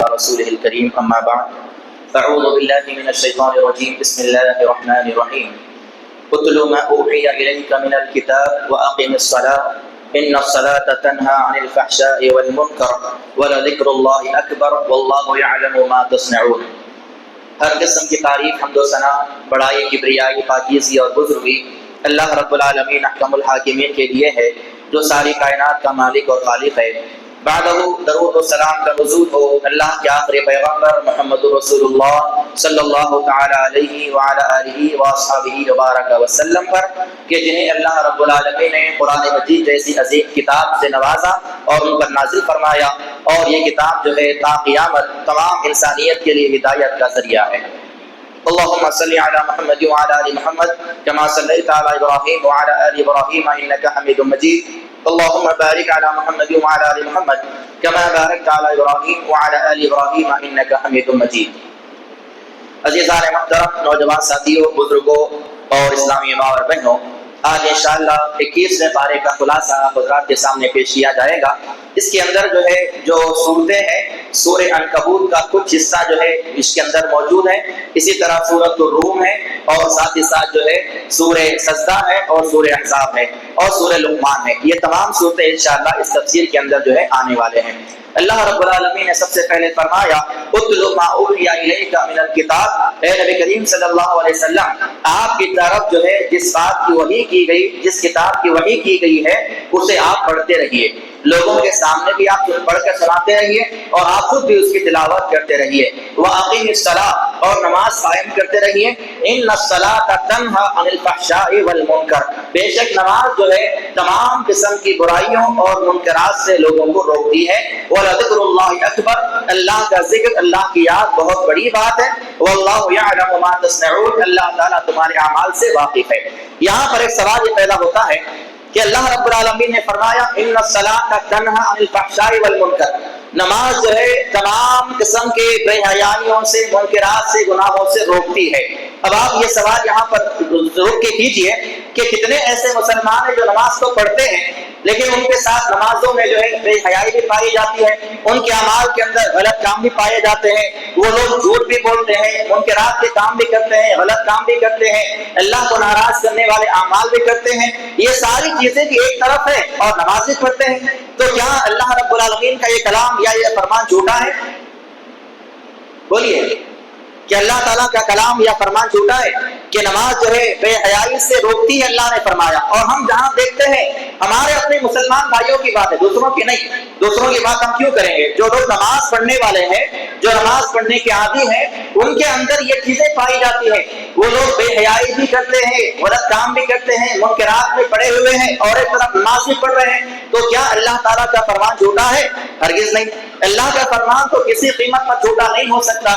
رسوله الكريم أما بعد فأعوذ بالله من الشيطان الرجيم بسم الله الرحمن الرحيم اتل ما أوحي إليك من الكتاب وأقم الصلاة إن الصلاة تنهى عن الفحشاء والمنكر ولذكر الله أكبر والله يعلم ما تصنعون۔ ہر قسم کی تعریف، حمد و ثنا، بڑائی، کبریائی، پاکیزگی اور بزرگی اللہ رب العالمین احکم الحاکمین کے لیے ہے جو ساری کائنات کا مالک اور خالق ہے۔ بعدہ درود و سلام کا نزول ہو اللہ کے آخری پیغمبر محمد رسول اللہ صلی اللہ تعالی علیہ وعلی آلہ واصحابہ وبارک وسلم پر، کہ جنہیں اللہ رب العالمین نے قرآن مجید جیسی عظیم کتاب سے نوازا اور ان پر نازل فرمایا، اور یہ کتاب جو ہے تا قیامت تمام انسانیت کے لیے ہدایت کا ذریعہ ہے۔ اللهم صل على محمد وعلى ال محمد كما صليت على ابراهيم وعلى ال ابراهيم انك حميد مجيد اللهم بارك على محمد وعلى ال محمد كما باركت على ابراهيم وعلى ال ابراهيم انك حميد مجيد۔ عزیزان محترم، نوجوان ساتھیوں، بزرگوں اور اسلامی ماں اور بہنوں، آج انشاءاللہ 21ویں پارے کا خلاصہ حضرات کے سامنے پیش کیا جائے گا۔ اس کے اندر جو ہے جو صورتیں ہیں، سورہ عنکبوت کا کچھ حصہ جو ہے اس کے اندر موجود ہے، اسی طرح سورۃ الروم ہے، اور ساتھ ہی ساتھ جو ہے سورہ سجدہ ہے، اور سورہ احزاب ہے، اور سورہ لقمان ہے۔ یہ تمام صورتیں انشاءاللہ اس تفسیر کے اندر جو ہے آنے والے ہیں۔ اللہ رب العالمین نے سب سے پہلے فرمایا اتل ما اوحی الیک من الکتاب، اے نبی کریم صلی اللہ علیہ وسلم آپ کی طرف جو ہے جس بات کی وحی کی گئی، جس کتاب کی وحی کی گئی ہے اسے آپ پڑھتے رہیے، لوگوں کے سامنے بھی آپ پڑھ کر سناتے رہیے اور آپ خود بھی اس کی تلاوت کرتے رہیے۔ وَأَقِمِ الصَّلَاةَ، اور نماز قائم کرتے رہیے۔ إِنَّ الصَّلَاةَ تَنْهَىٰ عَنِ الْفَحْشَاءِ وَالْمُنكَرِ، بے شک نماز جو ہے تمام قسم کی برائیوں اور منکرات سے لوگوں کو روکتی ہے۔ وَلَذِكْرُ اللَّهِ أَكْبَرُ، اللہ کا ذکر، اللہ کی یاد بہت بڑی بات ہے۔ وَاللَّهُ يَعْلَمُ مَا تَصْنَعُونَ، اللہ تعالیٰ تمہارے اعمال سے واقف ہے۔ یہاں پر ایک سوال یہ پیدا ہوتا ہے کہ اللہ رب العالمین نے فرمایا ان الصلاۃ تنہی عن الفحشاء والمنکر، نماز جو ہے تمام قسم کے بے حیائیوں سے، منکرات سے، گناہوں سے روکتی ہے۔ اب آپ یہ سوال یہاں پر رک کے کیجئے کہ کتنے ایسے مسلمان ہیں جو نماز کو پڑھتے ہیں لیکن ان کے ساتھ نمازوں میں جو ہے بے حیائی بھی پائی جاتی ہے، ان کے اعمال کے اندر غلط کام بھی پائے جاتے ہیں، وہ لوگ جھوٹ بھی بولتے ہیں، منکرات کے کام بھی کرتے ہیں، غلط کام بھی کرتے ہیں، اللہ کو ناراض کرنے والے اعمال بھی کرتے ہیں۔ یہ ساری چیزیں بھی ایک طرف ہے اور نماز بھی پڑھتے ہیں، تو کیا اللہ رب العالمین کا یہ کلام یا یہ فرمان جھوٹا ہے؟ بولیے کہ اللہ تعالیٰ کا کلام یا فرمان جھوٹا ہے کہ نماز جو ہے بے حیائی سے روکتی ہے، اللہ نے فرمایا۔ اور ہم جہاں دیکھتے ہیں ہمارے اپنے مسلمان بھائیوں کی بات ہے، دوسروں کی نہیں۔ دوسروں کی بات ہم کیوں کریں گے؟ جو لوگ نماز پڑھنے والے ہیں، جو نماز پڑھنے کے عادی ہیں، ان کے اندر یہ چیزیں پائی جاتی ہیں۔ وہ لوگ بے حیائی بھی کرتے ہیں، غلط کام بھی کرتے ہیں، منکرات میں پڑے ہوئے ہیں، اور ایک طرف نماز بھی پڑھ رہے ہیں، تو کیا اللہ تعالیٰ کا فرمان جھوٹا ہے؟ ہرگز نہیں۔ اللہ کا فرمان تو کسی قیمت پر جھوٹا نہیں ہو سکتا۔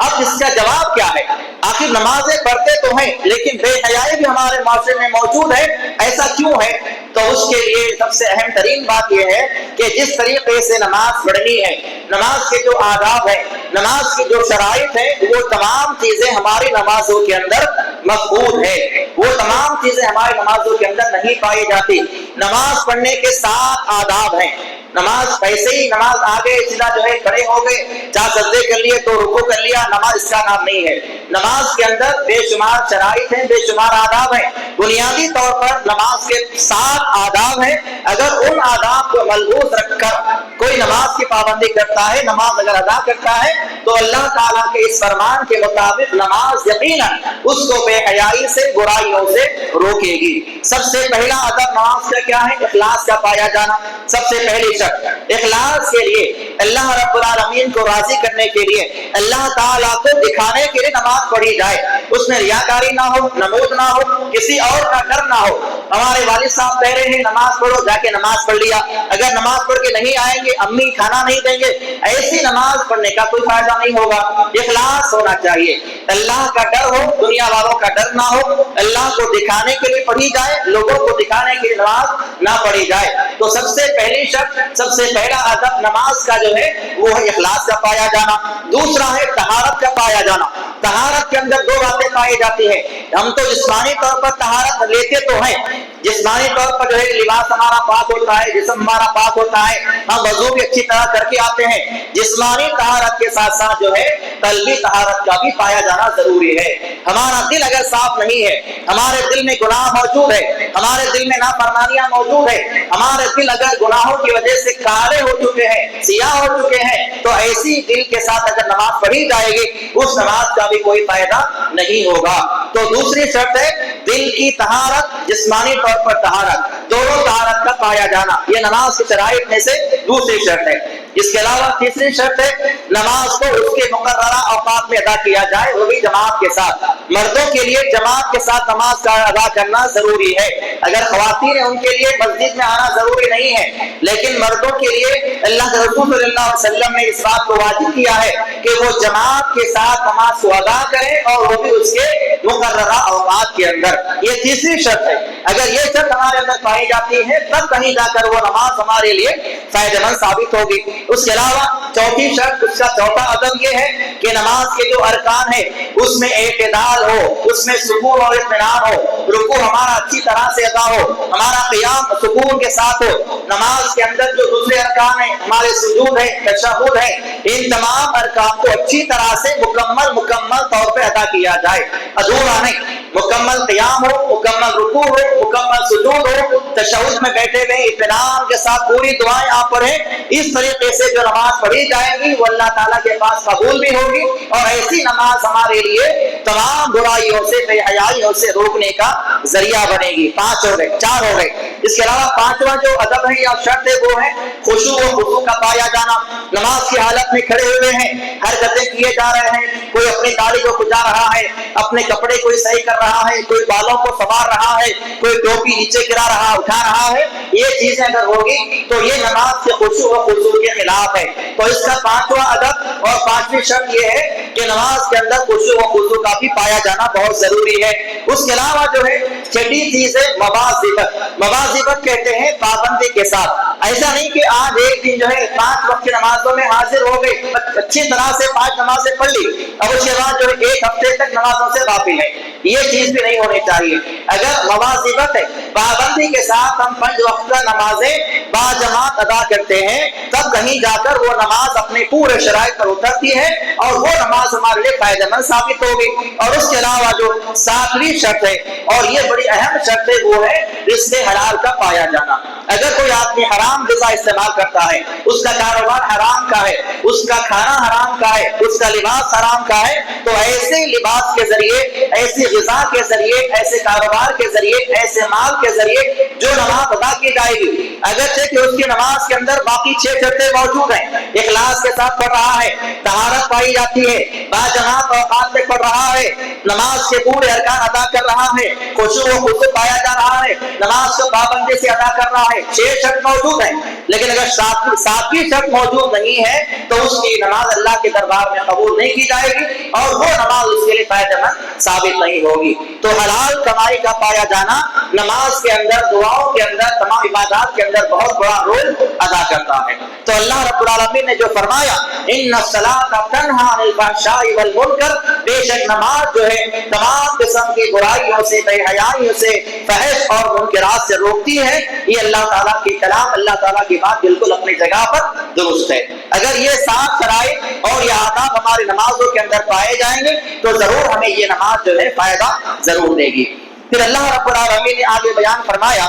اب اس کا جواب کیا ہے؟ آخر نمازیں پڑھتے تو ہیں لیکن بے حیائی بھی ہمارے معاشرے میں موجود ہے، ایسا کیوں ہے؟ تو اس کے لیے سب سے اہم ترین بات یہ ہے کہ جس طریقے سے نماز پڑھنی ہے، نماز کے جو آداب ہیں، نماز کی جو شرائط ہیں، وہ تمام چیزیں ہماری نمازوں کے اندر مفقود ہے، وہ تمام چیزیں ہماری نمازوں کے اندر نہیں پائی جاتی۔ نماز پڑھنے کے 7 آداب ہیں۔ نماز ایسے ہی نماز آگے سیدھا جو ہے کھڑے ہو گئے، 4 سجدے کر لیے تو رکوع کر لیا، نماز اس کا نام نہیں ہے۔ نماز کے اندر بے شمار شرائط ہیں، بے شمار آداب ہیں۔ بنیادی طور پر نماز کے 7 آداب ہیں۔ اگر ان آداب کو ملحوظ رکھ کر کوئی نماز کی پابندی کرتا ہے، نماز اگر ادا کرتا ہے، تو اللہ تعالیٰ کے اس فرمان کے مطابق نماز یقیناً اس کو بے حیائی سے، برائیوں سے روکے گی۔ سب سے پہلا ادب نماز کا کیا ہے؟ اخلاص کا پایا جانا۔ سب سے پہلی اخلاص کے لیے، اللہ رب العالمین کو راضی کرنے کے لیے، اللہ تعالیٰ کو دکھانے کے لیے نماز پڑھی جائے، اس میں ریاکاری نہ ہو، نمود نہ ہو، کسی اور کا ڈر نہ ہو۔ ہمارے والد صاحب کہہ رہے ہیں نماز پڑھو، جا کے نماز پڑھ لیا، اگر نماز پڑھ کے نہیں آئیں گے امی کھانا نہیں دیں گے، ایسی نماز پڑھنے کا کوئی فائدہ نہیں ہوگا۔ اخلاص ہونا چاہیے۔ اللہ کا ڈر ہو, دنیا والوں کا ڈر نہ ہو, اللہ کو دکھانے کے لیے پڑھی جائے, لوگوں کو دکھانے کے لیے نماز نہ پڑھی جائے. تو سب سے پہلی شرط, سب سے پہلا ادب نماز کا جو ہے وہ ہے اخلاص کا پایا جانا. دوسرا ہے طہارت کا پایا جانا. طہارت کے اندر دو باتیں پائی جاتی ہیں. ہم تو جسمانی طور پر طہارت لیتے تو ہیں, جسمانی طور پر جو ہے لباس ہمارا پاک ہوتا ہے, جسم ہمارا پاک ہوتا ہے, ہم وضو بھی اچھی طرح کر کے آتے ہیں. جسمانی طہارت کے ساتھ ساتھ جو ہے قلبی طہارت کا بھی پایا جانا ضروری ہے. ہمارا دل اگر صاف نہیں ہے, ہمارے دل میں گناہ موجود ہے, ہمارے دل میں نافرمانیاں موجود ہے, ہمارے دل اگر گناہوں کی وجہ سے کالے ہو چکے ہیں, سیاہ ہو چکے ہیں, تو ایسی دل کے ساتھ اگر نماز پڑھی جائے گی اس نماز کا بھی کوئی فائدہ نہیں ہوگا. تو دوسری شرط ہے دل کی طہارت, جسمانی طور پر طہارت, دونوں طہارت کا پایا جانا. یہ نماز کی شرائط میں سے دوسری شرط ہے. اس کے علاوہ تیسری شرط ہے نماز کو اس کے مقررہ اوقات میں ادا کیا جائے, وہ بھی جماعت کے ساتھ. مردوں کے لیے جماعت کے ساتھ نماز کا ادا کرنا ضروری ہے. اگر خواتین ہیں ان کے لیے مسجد میں آنا ضروری نہیں ہے, لیکن مردوں کے لیے اللہ کے رسول صلی اللہ علیہ وسلم نے اس بات کو واجب کیا ہے کہ وہ جماعت کے ساتھ نماز کو ادا کریں, اور وہ بھی اس کے مقررہ اوقات کے اندر. یہ تیسری شرط ہے. اگر یہ شرط ہمارے اندر پائی جاتی ہے تب کہیں جا کر وہ نماز ہمارے لیے فائدہ مند ثابت ہوگی. اس کے علاوہ چوتھی شرط, اس کا چوتھا ادب یہ ہے کہ نماز کے جو ارکان ہے اس میں اعتدال ہو, اس میں سکون اور اطمینان ہو, رکوع ہمارا اچھی طرح سے ادا ہو, ہمارا قیام سکون کے ساتھ ہو. نماز کے اندر جو دوسرے ارکان ہیں, ہمارے سجود ہے, تشہد ہے, ان تمام ارکان کو اچھی طرح سے مکمل طور پہ ادا کیا جائے, ادھورا نہیں. مکمل قیام ہو, مکمل رکوع ہو, مکمل سجود ہو, تشہد میں بیٹھے ہوئے اطمینان کے ساتھ پوری دعائیں آپ پڑھیں. اس طریقے سے جو نماز پڑھی جائے گی وہ اللہ تعالیٰ کے پاس قبول بھی ہوگی, اور ایسی نماز ہمارے لیے تمام برائیوں سے, بے حیائیوں سے روکنے کا ذریعہ بنے گی. 5 ہو گئے, 4 ہو گئے. اس کے علاوہ پانچواں جو ادب ہے یا شرط ہے وہ ہے خشوع و خضوع کا پایا جانا. نماز کی حالت میں کھڑے ہوئے ہیں, حرکتیں کیے جا رہے ہیں, کوئی اپنی داڑھی کو کھجا رہا ہے, اپنے کپڑے کوئی صحیح کر رہا ہے, کوئی بالوں کو سنوار رہا ہے, کوئی ٹوپی نیچے گرا رہا اٹھا رہا ہے, یہ چیزیں اگر ہوگی تو یہ نماز کے خشوع و خضوع کے خلاف ہے. تو اس کا پانچواں ادب اور پانچویں شرط یہ ہے کہ نماز کے اندر خشوع و خضوع کا بھی پایا جانا بہت ضروری ہے. اس کے علاوہ جو ہے چھٹی چیز ہے مواظبت. مواظبت کہتے ہیں پابندی کے ساتھ. ایسا نہیں کہ آج ایک دن جو ہے 5 وقت کی نمازوں میں حاضر ہو گئے, اچھی طرح سے 5 نمازیں پڑھ لی, اب اس کے بعد جو ہے 1 ہفتے تک نمازوں سے غافل ہے, یہ چیز بھی نہیں ہونی چاہیے. اگر مواظبت ہے, پابندی کے ساتھ ہم 5 وقت نمازیں باجماعت ادا کرتے ہیں, تب کہیں جا کر وہ نماز اپنے پورے شرائط پر اترتی ہے اور وہ نماز ہمارے لیے فائدہ مند ثابت ہوگی. اور اس کے علاوہ جو 7ویں شرط ہے, اور یہ بڑی اہم شرط ہے, وہ ہے رزق حلال کا پایا جانا. اگر کوئی آدمی حرام غذا استعمال کرتا ہے, اس کا کاروبار حرام کا ہے, اس کا کھانا حرام کا ہے, اس کا لباس حرام کا ہے, تو ایسے لباس کے ذریعے, ایسی غذا کے ذریعے, ایسے کاروبار کے ذریعے, ایسے مال کے ذریعے جو نماز ادا کی جائے گی, اگرچہ کہ اس کی نماز کے اندر باقی 6 شرطیں موجود ہیں, اخلاص کے ساتھ پڑھ رہا ہے, طہارت پائی جاتی ہے, باجماعت اوقات میں پڑھ رہا ہے, نماز کے پورے ارکان ادا کر رہا ہے, خشوع و خضوع پایا جا رہا ہے, نماز کو پابندی سے ادا کر رہا ہے, 6 شرط موجود ہیں, لیکن اگر 7ویں شرط موجود نہیں ہے تو اس کی نماز اللہ کے دربار میں قبول نہیں کی جائے گی, اور وہ نماز اس کے لیے فائدہ مند ثابت نہیں ہوگی. تو حلال کمائی کا پایا جانا نماز کے اندر, دعاؤں کے اندر, تمام عبادات کے اندر بہت بڑا رول ادا کرتا ہے. تو اللہ رب العالمین نے جو فرمایا ان الصلاۃ تنہی عن الفحشاء والمنکر, بے شک نماز جو ہے تمام قسم کی برائیوں سے, بے حیائیوں سے, فحش اور منکرات سے روکتی ہے. یہ اللہ تعالیٰ کی کلام, اللہ تعالیٰ کی بات بالکل اپنی جگہ پر درست ہے. اگر یہ 7 شرائط اور یہ آداب ہماری نمازوں کے اندر پائے جائیں گے تو ضرور ہمیں یہ نماز جو ہے فائدہ ضرور دے گی. پھر اللہ رب العالمین نے آگے بیان فرمایا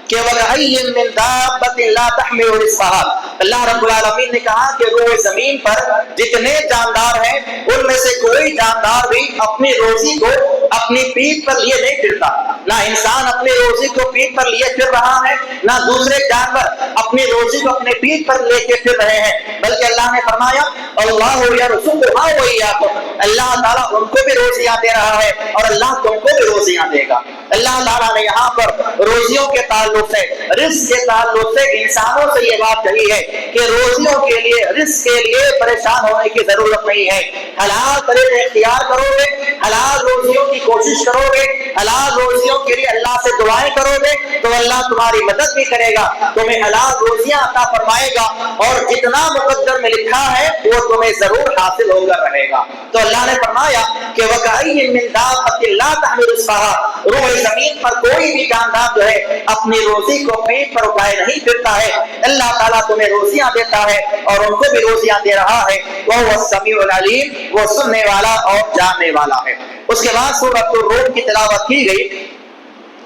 کہ وَلَأَيٍّ مِّن دَابَّةٍ لَا تَحْمِلُ رِزْقَهَا. اللہ رب العالمین نے کہا کہ روئے زمین پر جتنے جاندار ہیں ان میں سے کوئی جاندار بھی اپنی روزی کو اپنی پیٹھ پر لیے نہیں پھرتا. نہ انسان اپنی روزی کو پیٹھ پر لیے پھر رہا ہے, نہ دوسرے جانور اپنی روزی کو اپنے پیٹھ پر لے کے پھر رہے ہیں, بلکہ اللہ نے فرمایا اللہ یرزقها وإياکم, اللہ تعالیٰ ان کو بھی روزیاں دے رہا ہے اور اللہ تم کو بھی روزیاں دے گا۔ اللہ تعالیٰ نے یہاں پر روزیوں کے تعلق سے، رزق کے تعلق سے انسانوں سے یہ بات کہی ہے کہ روزیوں کے لیے، رزق کے لیے پریشان ہونے کی ضرورت نہیں ہے۔ حلال طریقے اختیار کرو گے، حلال روزیوں کی کوشش کرو گے، حلال روزیوں کے لیے اللہ سے دعائیں کرو گے تو اللہ تمہاری مدد بھی کرے گا، تمہیں حلال روزیاں عطا فرمائے گا، اور جتنا مقدر میں لکھا ہے وہ تمہیں ضرور حاصل ہو کر رہے گا۔ تو اللہ نے فرمایا کہ وَكَأَيٍّ مِّن دَابَّةٍ لَّا تَحْمِلُ رِزْقَهَا، روئے زمین پر کوئی بھی جاندار جو ہے اپنی روزی کو پیٹ پر اٹھائے نہیں پھرتا ہے، اللہ تعالیٰ تمہیں روزیاں دیتا ہے اور ان کو بھی روزیاں دے رہا ہے۔ وَهُوَ السَّمِيعُ الْعَلِيمُ، وہ سننے والا اور جاننے والا ہے۔ اس کے بعد سورۃ الروم کی تلاوت کی گئی۔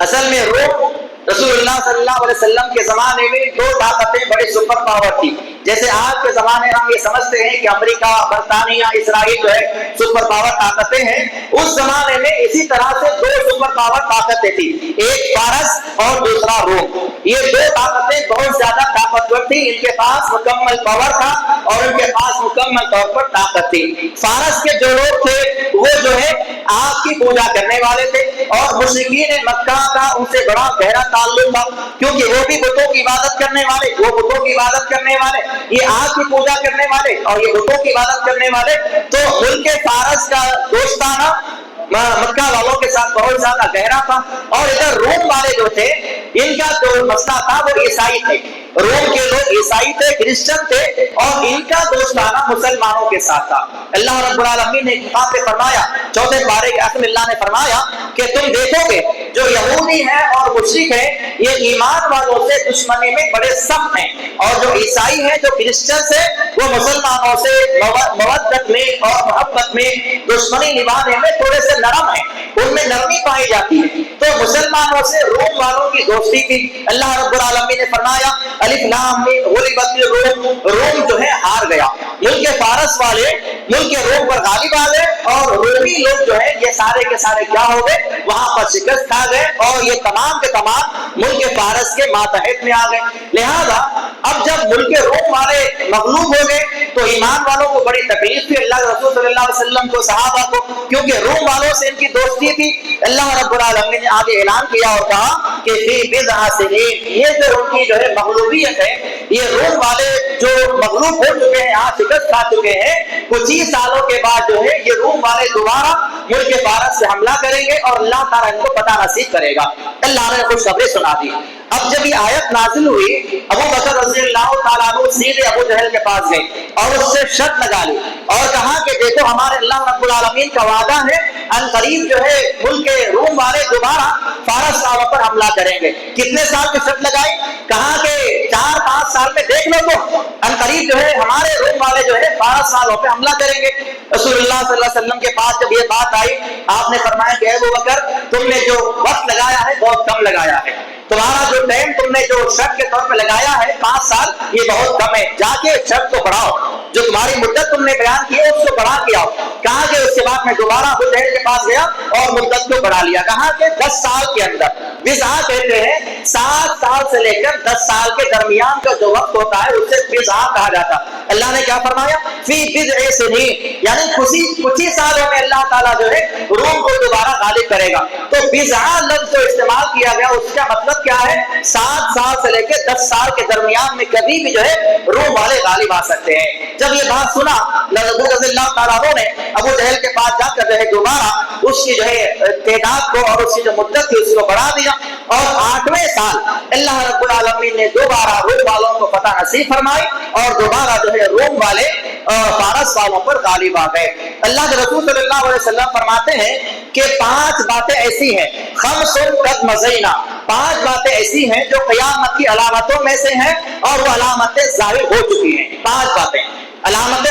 اصل میں روم رسول اللہ صلی اللہ علیہ وسلم کے زمانے میں دو طاقتیں بڑے سپر پاور تھی۔ جیسے آج کے زمانے ہم یہ سمجھتے ہیں کہ امریکہ، برطانیہ، اسرائیل جو ہے سپر پاور طاقتیں ہیں، اس زمانے میں اسی طرح سے دو سپر پاور طاقتیں تھی، ایک فارس اور دوسرا روم۔ یہ دو طاقتیں بہت زیادہ طاقتور تھی، ان کے پاس مکمل پاور تھا اور ان کے پاس مکمل طور پر طاقت تھی۔ فارس کے جو لوگ تھے وہ جو ہے آگ کی پوجا کرنے والے تھے، اور مشرکین مکہ کا ان سے بڑا گہرا تعلق تھا، کیونکہ وہ بھی بتوں کی عبادت کرنے والے، وہ بتوں کی عبادت کرنے والے، یہ آگ کی پوجا کرنے والے اور یہ بتوں کی عبادت کرنے والے۔ تو ملک فارس کا دوستانہ مکہ والوں کے ساتھ بہت زیادہ گہرا تھا، اور ادھر روم والے جو تھے ان کا جو مسئلہ تھا وہ عیسائی تھے۔ روم کے لوگ عیسائی تھے، کرسچن تھے، اور ان کا دوستانہ مسلمانوں کے ساتھ تھا۔ اللہ رب العالمین نے کتاب میں فرمایا، 4 پارے کے آخر میں اللہ نے فرمایا کہ تم دیکھو گے جو یہودی ہیں اور مشرک ہیں یہ ایمان والوں سے دشمنی میں بڑے سخت ہیں، اور جو عیسائی ہیں، جو کرسچن ہیں، وہ مسلمانوں سے مودت میں اور محبت میں دشمنی نبھانے میں تھوڑے سے نرم ہیں، ان میں نرمی پائی جاتی ہے۔ تو مسلمانوں سے روم والوں کی دوستی تھی۔ اللہ رب العالمین نے فرمایا الف لام میم غلبت الروم، روم جو ہے ہار گیا، ملک فارس والے ملک روم پر غالب آ گئے، اور رومی لوگ جو ہے یہ سارے کے سارے کیا ہو گئے، وہاں پر شکست کھا گئے، اور یہ تمام کے تمام ملک فارس کے ماتحت میں آ گئے۔ لہذا اب جب ملک روم والے مغلوب ہو گئے تو ایمان والوں کو بڑی تکلیف تھی، اللہ رسول صلی اللہ علیہ وسلم کو، صحابہ کو، کیونکہ روم والوں سے ان کی دوستی تھی۔ اللہ رب العالمین نے آگے اعلان کیا اور کہا کہ فی بضع سنین، یہ جو ان کی جو ہے مغلوبیت ہے، یہ روم والے جو مغلوب ہو چکے ہیں، آج شکست کھا چکے ہیں، کچھ ہی سالوں کے بعد جو ہے یہ روم والے دوبارہ ملک فارس سے حملہ کریں گے اور اللہ تعالیٰ ان کو پتہ نصیب کرے گا۔ اللہ نے خوشخبری سنا دی۔ اب جب یہ آیت نازل ہوئی، ابو بکر رضی اللہ تعالیٰ عنہ سیدھے ابو جہل کے پاس گئے اور اس سے شرط لگا لی اور کہا کہ دیکھو ہمارے اللہ رب العالمین کا وعدہ ہے، ان قریب جو ہے ملک روم والے دوبارہ فارس والوں پر حملہ کریں گے۔ کتنے سال کی شرط لگائی؟ کہا کہ 4-5 سال میں دیکھ لو تو ان قریب جو ہے ہمارے روم والے جو ہے فارس والوں پہ حملہ کریں گے۔ رسول اللہ صلی اللہ علیہ وسلم کے پاس جب یہ بات آئی، آپ نے فرمایا کہ اے ابو بکر تم نے جو وقت لگایا ہے بہت کم لگایا ہے، تمہارا جو ٹائم تم نے جو شرط کے طور پہ لگایا ہے 5 سال، یہ بہت کم ہے، جا کے شرط کو بڑھاؤ، جو تمہاری مدت تم نے بیان کی ہے اس کو بڑھا کے آؤ۔ کہا کہ اس کے بعد میں دوبارہ ابو جہل کے پاس گیا اور مدت کو بڑھا لیا، کہا کہ 10 سال کے اندر، بضع کہتے ہیں 7 سال سے لے کر 10 سال کے درمیان کا جو وقت ہوتا ہے اسے بضع کہا جاتا۔ اللہ نے کیا فرمایا؟ فی بضع سنین، یعنی کچھ ہی سالوں میں اللہ تعالیٰ جو ہے روم کو دوبارہ غالب کرے گا۔ تو بضع لفظ جو استعمال کیا گیا اس کا مطلب کیا ہے؟ 7 سال سے لے کے 10 سال کے درمیان میں کبھی بھی جو ہے روم والے غالب آ سکتے ہیں۔ جب یہ بات سنا ابو رضی اللہ تعالیٰ عنہ نے ابو جہل کے پاس جا کر جو ہے دوبارہ اس کی جو ہے تعداد کو اور اس کی جو مدت تھی اس کو بڑھا دیا، اور 8ویں سال اللہ رب العالمین نے دوبارہ روم والوں کو فتح نصیب فرمائی اور دوبارہ جو ہے روم والے فارس والوں پر غالب آ گئے۔ اللہ کے رسول صلی اللہ علیہ وسلم فرماتے ہیں کہ 5 باتیں ایسی ہیں، خمس قد مضینا، 5 باتیں ایسی ہیں جو قیامت کی علامتوں میں سے ہیں اور وہ علامتیں ظاہر ہو چکی ہیں۔ 5 باتیں علامت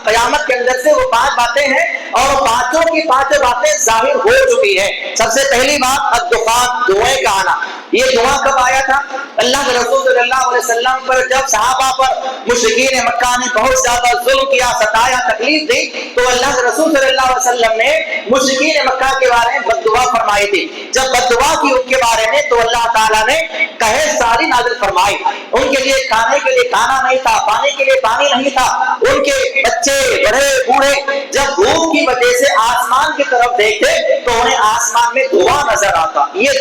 قیامت کے اندر سے وہ 5 باتیں ہیں اور وہ پانچوں کی 5 باتیں ظاہر ہو چکی ہیں۔ سب سے پہلی بات الدخان، دھوئیں کا آنا۔ یہ دھواں کب آیا تھا؟ اللہ کے رسول صلی اللہ علیہ وسلم پر جب صحابہ پر مشرکین مکہ نے بہت زیادہ ظلم کیا، ستایا، تکلیف دی، تو اللہ کے رسول صلی اللہ علیہ وسلم نے مشرکین مکہ کے بارے میں بد دعا فرمائی تھی۔ جب بد دعا کی ان کے بارے میں تو اللہ تعالیٰ نے قحط ساری نازل فرمائی۔ ان کے لیے کھانے کے لیے کھانا نہیں تھا، پانی کے لیے پانی نہیں تھا، ان کے بچے بڑے بوڑھے جب بھوک کی وجہ سے آسمان کی طرف دیکھتے تو انہیں آسمان میں دھواں نظر آتا. یہ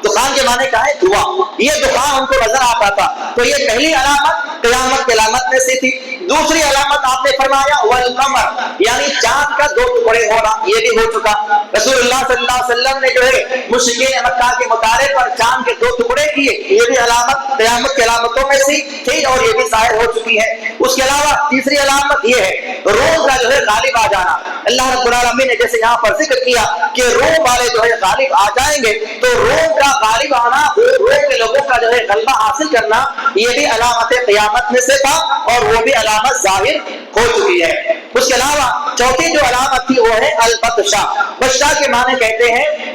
دخان کے معنی کیا ہے؟ دھواں. یہ دخان ان کو نظر آتا تھا. تو یہ پہلی علامت قیامت کی علامت میں سے تھی. دوسری علامت آپ نے فرمایا والقمر، یعنی چاند کا 2 ٹکڑے ہونا، یہ بھی ہو چکا. رسول اللہ صلی اللہ علیہ وسلم نے جو ہے مشرکین مکہ کے مطالعے پر چاند کے 2 ٹکڑے کیے، یہ بھی علامت قیامت کی علامتوں میں سے تھی اور یہ بھی ظاہر ہو چکی ہے. اس کے علاوہ تیسری علامت یہ ہے روم کا جو ہے غالب آ جانا. اللہ رب العالمین نے جیسے یہاں پر ذکر کیا کہ روم والے جو ہے غالب آ جائیں گے، تو روم کا غالب آنا، روم کے لوگوں کا جو ہے غلبہ حاصل کرنا، یہ بھی علامت قیامت میں سے تھا اور وہ بھی علامت ظاہر ہو چکی ہے. اس کے علاوہ چوتھی جو علامت تھی وہ ہے البطشہ. بطشہ کے معنی کہتے ہیں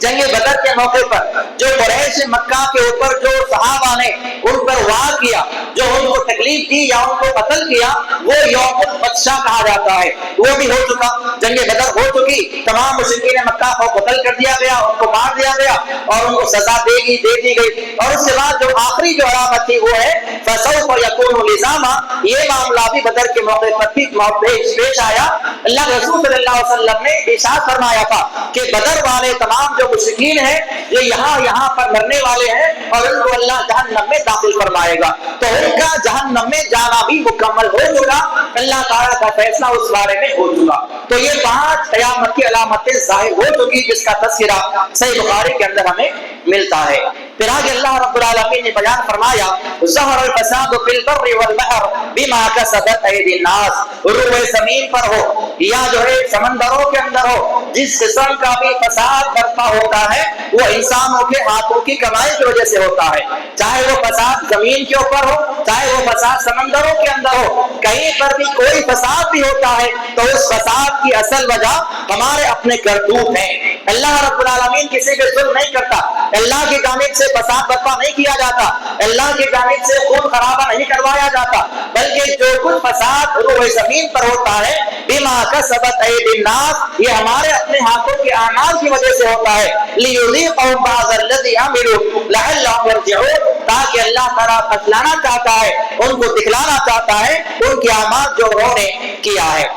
جنگ بدر کے موقع پر جو قریش مکہ کے اوپر جو صحابہ نے ان پر وار کیا، جو ان کو تکلیف دی یا ان کو قتل کیا، وہ یوم البطشہ کہا جاتا ہے. وہ بھی ہو چکا، جنگ بدر ہو چکی، تمام مشرکین مکہ کو قتل کر دیا گیا، ان کو مار دیا گیا اور ان کو سزا دے دی گئی. اور اس کے بعد جو آخری جو علامت تھی وہ ہے فسوف یکون لزاما. یہ معاملہ بھی بدر کے موقع پر بھی پیش آیا. اللہ رسول صلی اللہ علیہ وسلم نے ارشاد فرمایا تھا کہ بدر والے تمام جو مشرکین ہیں جو یہاں پر مرنے والے ہیں اور ان کو اللہ جہنم میں داخل فرمائے گا، تو ان کا جہنم میں جانا بھی مکمل ہو چکا. اللہ تعالیٰ کا فیصلہ اس بارے میں ہو چکا. تو یہ 5 قیامت کی علامتیں ظاہر ہو چکی جس کا تذکرہ صحیح بخاری کے اندر ہمیں ملتا ہے. پھر آگے اللہ رب العالمین نے بیان فرمایا ظہر الفساد فی البر والبحر بما کسبت ایدی الناس. روئے زمین پر ہو یا جو ہے سمندروں کے اندر ہو، جس قسم کا بھی فساد برپا ہوتا ہے وہ انسانوں کے ہاتھوں کی کمائی کی وجہ سے ہوتا ہے. چاہے وہ فساد زمین کے اوپر ہو، چاہے وہ فساد سمندروں کے اندر ہو، کہیں پر بھی کوئی فساد بھی ہوتا ہے تو اس فساد کی اصل وجہ ہمارے اپنے کرتوت ہیں. اللہ رب العالمین کسی پہ ظلم نہیں کرتا. اللہ کی جانب سے فساد برپا نہیں کیا جاتا، اللہ کی جانب سے خون خرابہ نہیں کروایا جاتا، بلکہ جو کچھ فساد روئے زمین پر ہوتا ہے بما کسبت ایدی الناس، یہ ہمارے اپنے ہاتھوں کے اعمال کی وجہ سے ہوتا ہے. لیذیقہم بعض الذی عملوا لعلہم یرجعون، تاکہ اللہ تعالیٰ بتلانا چاہتا ہے، ان کو دکھلانا چاہتا ہے ان کے اعمال جو انہوں نے کیا ہے.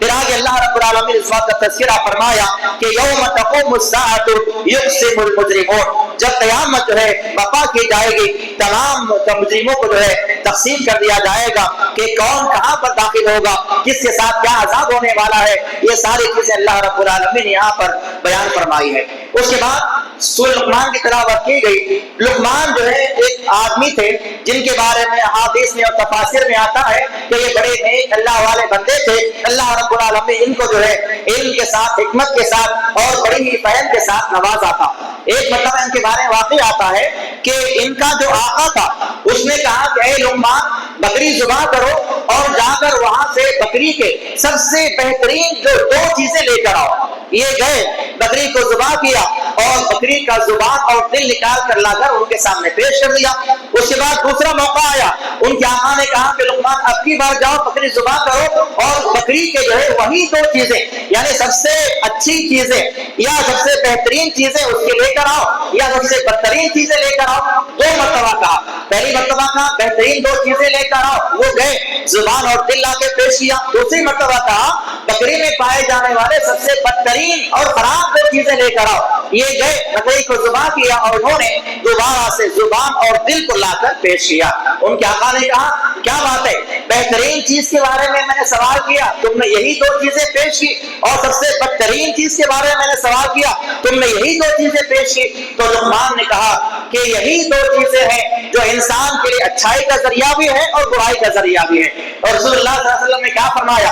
پھر آگے اللہ رب العالمین اس بات کا تذکرہ فرمایا کہ یوم تقوم الساعۃ یقسم المجرمون، جب قیامت جو ہے برپا کی جائے گی، تمام مجرموں کو جو ہے تقسیم کر دیا جائے گا کہ کون کہاں پر داخل ہوگا، کس کے ساتھ کیا عذاب ہونے والا ہے. یہ ساری چیزیں اللہ رب العالمین نے یہاں پر بیان فرمائی ہے. اس کے بعد سورہ لقمان کی تلاوت کی گئی. لقمان جو ہے ایک آدمی تھے جن کے بارے میں احادیث میں اور تفاسیر میں آتا ہے کہ یہ بڑے نیک اللہ والے بندے تھے. اللہ رب العالمین ان کو جو ہے علم کے ساتھ، حکمت کے ساتھ اور بڑی ہی فہم کے ساتھ نوازا تھا. ایک مرتبہ ان کے بارے میں واقع آتا ہے کہ ان کا جو آقا تھا اس نے کہا کہ اے لقمان بکری ذبح کرو اور جا کر وہاں سے بکری کے سب سے بہترین جو 2 چیزیں لے کر آؤ. یہ گئے، بکری کو ذبح کیا اور بکری کا زبان اور دل نکال کر لا کر ان کے سامنے پیش کر دیا. اس کے بعد دوسرا موقع آیا، ان کے آقا نے کہا کہ لقمان اب کی بار جاؤ بکری ذبح کرو اور بکری کے جو ہے وہی 2 چیزیں، یعنی سب سے اچھی چیزیں یا سب سے بہترین چیزیں اس کے لے کر آؤ یا سب سے بدترین چیزیں لے کر آؤ. 2 مرتبہ کہا. پہلی مرتبہ کہا بہترین 2 چیزیں لے کر آؤ، وہ گئے زبان اور دل لا کے پیش کیا. دوسری مرتبہ کہا بکری میں پائے جانے والے سب سے بدترین اور خراب 2 چیزیں لے کر آؤ. یہ گئے بکری کو ذبح کیا اور انہوں نے دوبارہ سے زبان اور دل کو لا کر پیش کیا. ان کے آقا نے کہا کیا بات ہے، بہترین چیز کے بارے میں میں نے سوال کیا، تم نے یہی 2 چیزیں پیش کی، اور سب سے بدترین چیز کے بارے میں نے سوال کیا، تم نے یہی 2 چیزیں پیش کی. تو لقمان نے کہا کہ یہی 2 چیزیں ہیں جو انسان کے لیے اچھائی کا ذریعہ بھی ہے اور برائی کا ذریعہ بھی ہے. اور رسول اللہ صلی اللہ علیہ وسلم نے کیا فرمایا،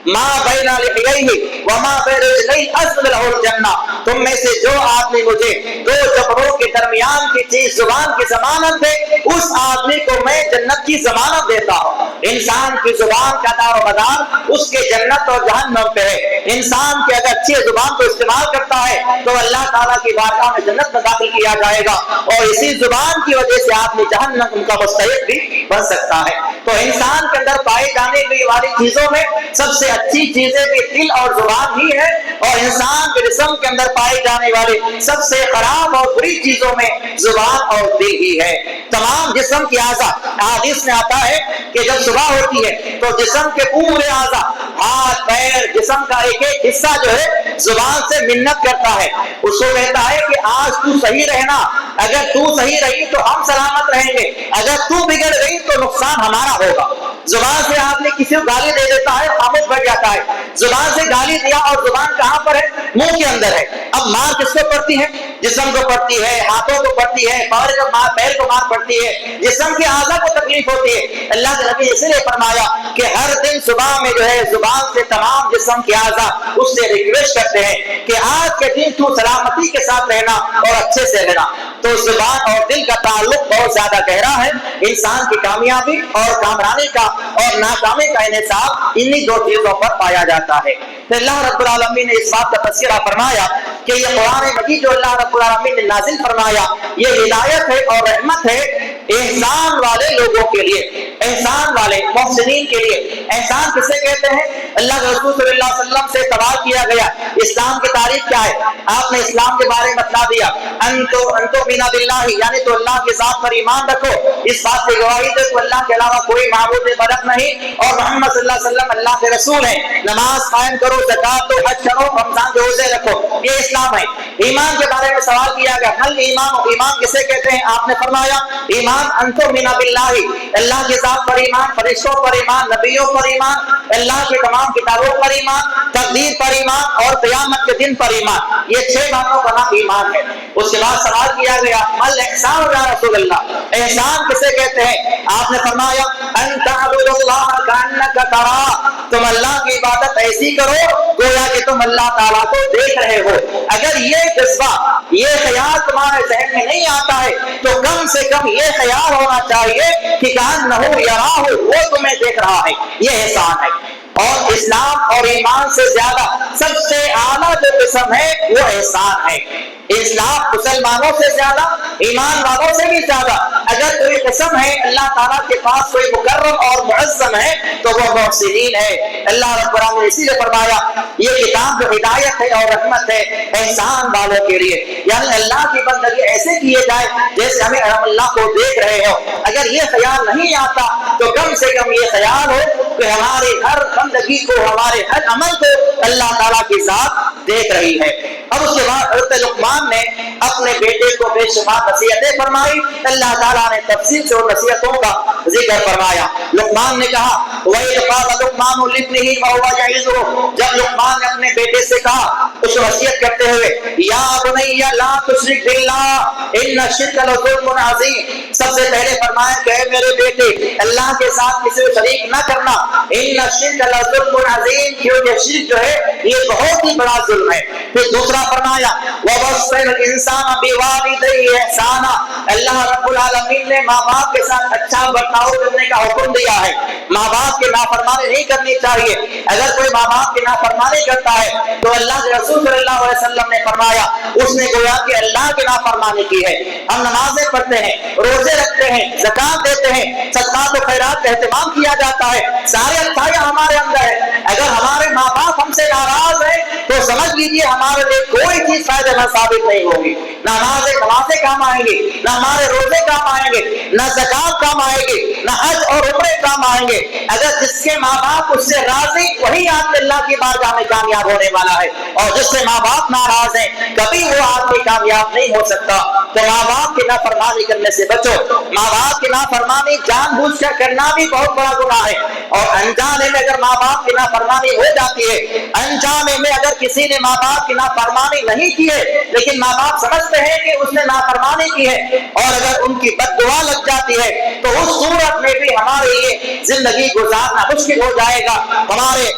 ما بین لحییہ وما بین رجلیہ اسفل له الجنہ. تم میں سے جو آدمی مجھے 2 جبڑوں کے درمیان کی چیز زبان کی ضمانت دے، اس آدمی کو میں جنت کی ضمانت دیتا ہوں. انسان کی زبان کا دار و مدار اس کے جنت اور جہنم پہ ہے. انسان کی اگر اچھی زبان کو استعمال کرتا ہے تو اللہ تعالیٰ کی بارگاہ میں جنت میں داخل کیا جائے گا، اور اسی زبان کی وجہ سے آدمی جہنم کا مستحق بھی بن سکتا ہے. تو انسان کے اندر پائے جانے والی چیزوں میں سب سے اچھی چیزیں بھی دل اور زبان ہی ہے، اور انسان کے جسم کے اندر پائی جانے والی سب سے خراب اور بری چیزوں میں زبان اور دل ہی ہے. تمام جسم کی اعضاء، حدیث میں آتا ہے کہ جب صبح ہوتی ہے تو جسم کے پورے اعضاء ہاتھ پیر جسم کا ایک ایک حصہ جو ہے زبان سے منت کرتا ہے، اس کو کہتا ہے کہ آج تو صحیح رہنا، اگر تو صحیح رہی تو ہم سلامت رہیں گے، اگر تو بگڑ گئی تو نقصان ہمارا ہوگا۔ زبان سے آپ نے کسی کو گالی دے دیتا ہے، خاموش بیٹھ جاتا ہے۔ زبان سے گالی دیا اور زبان کہاں پر ہے؟ منہ کے اندر ہے۔ اب مار کس کو پڑتی ہے؟ جسم کو پڑتی ہے، ہاتھوں کو پڑتی ہے، پیر کو مار پڑتی ہے، جسم کے اعضاء کو تکلیف ہوتی ہے۔ اللہ کے نبی اس لیے فرمایا کہ ہر دن صبح میں جو ہے زبان سے تمام جسم کے اعضاء اس سے ریکویسٹ کرتے ہیں کہ آج کے دن تو سلامتی کے ساتھ رہنا اور اچھے سے رہنا۔ تو زبان اور دل کا تعلق بہت زیادہ گہرا ہے۔ انسان کی کامیابی اور کامرانی کا اور ناکامی کا انحصار انہی دو چیزوں پر پایا جاتا ہے۔ پھر اللہ رب العالمین نے اس بات کا تذکرہ فرمایا کہ یہ قرآن مجید جو اللہ رب العالمین نے نازل فرمایا یہ ہدایت ہے اور رحمت ہے احسان والے لوگوں کے لیے، احسان والے محسنین کے لیے۔ احسان کسے کہتے ہیں؟ اللہ کے رسول صلی اللہ علیہ وسلم سے سوال کیا گیا اسلام کی تعریف کیا ہے؟ آپ نے اسلام کے بارے میں بتلا دیا، انتو بینا باللہ، یعنی تو اللہ کی ذات پر ایمان رکھو، اس بات سے گواہی دے تو اللہ کے علاوہ کوئی معبود برحق نہیں، اور محمد صلی اللہ علیہ وسلم اللہ کے رسول ہیں، نماز قائم کرو، زکات دو، حج کرو، رمضان کے روزے رکھو، یہ اسلام ہے۔ ایمان کے بارے میں سوال کیا گیا، حل ایمان، ایمان کسے کہتے ہیں؟ آپ نے فرمایا ایمان انتو بینا باللہ، اللہ کی ذات پر ایمان، فرشتوں پر ایمان، نبیوں پر ایمان، اللہ کی تمام کتابوں پر ایمان، تقدیر پر ایمان اور قیامت کے دن پر ایمان، یہ 6 باتوں کا نام ایمان ہے۔ اس کے بعد سوال کیا گیا مل احسان یا رسول اللہ، احسان کسے کہتے ہیں؟ آپ نے فرمایا ان تعبد اللہ کانک ترا، تم اللہ کی عبادت ایسی کرو گویا کہ تم اللہ تعالیٰ کو دیکھ رہے ہو۔ اگر یہ جذبہ، یہ خیال تمہارے ذہن میں نہیں آتا ہے تو کم سے کم یہ خیال ہونا چاہیے کہ کانہ یراہ، وہ تمہیں دیکھ رہا ہے، یہ احسان ہے۔ اور اسلام اور ایمان سے زیادہ سب سے اعلیٰ جو قسم ہے وہ احسان ہے۔ اسلام مسلمانوں سے زیادہ، ایمان والوں سے بھی زیادہ اگر کوئی قسم ہے اللہ تعالیٰ کے پاس کوئی مکرم اور معظم ہے تو وہ محسنین ہے۔ اللہ رب العالمین نے اسی لیے فرمایا یہ کتاب جو ہدایت ہے اور رحمت ہے احسان والوں کے لیے، یعنی اللہ کی بندگی ایسے کیے جائے جیسے ہمیں اللہ کو دیکھ رہے ہو۔ اگر یہ خیال نہیں آتا تو کم سے کم یہ خیال ہو کہ ہماری ہر بندگی کو، ہمارے ہر عمل کو اللہ تعالیٰ کی ذات دیکھ رہی ہے۔ اب اس کے بعد حضرت لقمان نے اپنے بیٹے کو بے شمار نصیحتیں فرمائی، اللہ تعالیٰ نے تفصیل سے نصیحتوں کا ذکر فرمایا۔ لقمان نے کہا وَإِذْ قَالَ لُقْمَانُ لِابْنِهِ وَهُوَ يَعِظُهُ، جب لقمان نے اپنے بیٹے سے کہا اس وصیت کرتے ہوئے یا بنی لا تشرک باللہ ان الشرک لظلم عظیم، سب سے پہلے فرمایا کہ اے میرے بیٹے اللہ کے ساتھ کسی کو شریک نہ کرنا، ان الشرک لظلم عظیم، کیونکہ شرک جو ہے یہ بہت ہی بڑا ظلم ہے۔ پھر دوسرا فرمایا وَوَصَّيْنَا الْإِنسَانَ بِوَالِدَيْهِ إِحْسَانًا، اللہ رب العالمین نے ماں باپ کے ساتھ اچھا برتاؤ کرنے کا حکم دیا ہے، ماں باپ کی نافرمانی نہیں کرنی چاہیے۔ اگر کوئی ماں باپ کی نافرمانی کرتا ہے تو اللہ کے رسول صلی اللہ علیہ وسلم نے فرمایا اس نے گویا کہ اللہ کی نافرمانی کی ہے۔ ہم نمازیں پڑھتے ہیں، روزے رکھتے ہیں، زکات دیتے ہیں، صدقات و خیرات کا اہتمام کیا جاتا ہے، سارے اچھائیاں ہمارے اندر ہے۔ اگر ہمارے ماں باپ ہم سے ناراض ہیں تو سمجھ لیجیے ہمارے لیے کوئی چیز فائدہ مند ثابت نہیں ہوگی، نہ نمازیں کام آئیں گی، نہ ہمارے روزے کام آئیں گے، نہ زکات کام آئے گی، نہ حج اور عمرے کام آئیں گے۔ اگر جس کے ماں باپ اس سے راضی وہی آدمی اللہ کی بارگاہ میں کامیاب ہونے والا ہے، اور جس سے ماں باپ ناراض ہیں کبھی وہ آدمی کامیاب نہیں ہو سکتا۔ تو ماں باپ کی نافرمانی کرنے سے بچو۔ ماں باپ کی نافرمانی جان بوجھ کر کرنا بھی بہت بڑا گناہ ہے، اور انجانے میں اگر ماں باپ کی نافرمانی ہو جاتی ہے، انجانے میں اگر کسی نے ماں باپ کی نافرمانی نہیں کی ہے لیکن ماں باپ سمجھتے ہیں کہ اس نے نافرمانی کی ہے اور اگر ان کی بد دعا لگ جاتی ہے تو اس صورت میں بھی ہمارے لیے زندگی گزارنا مشکل ہو جائے گا، ہمارے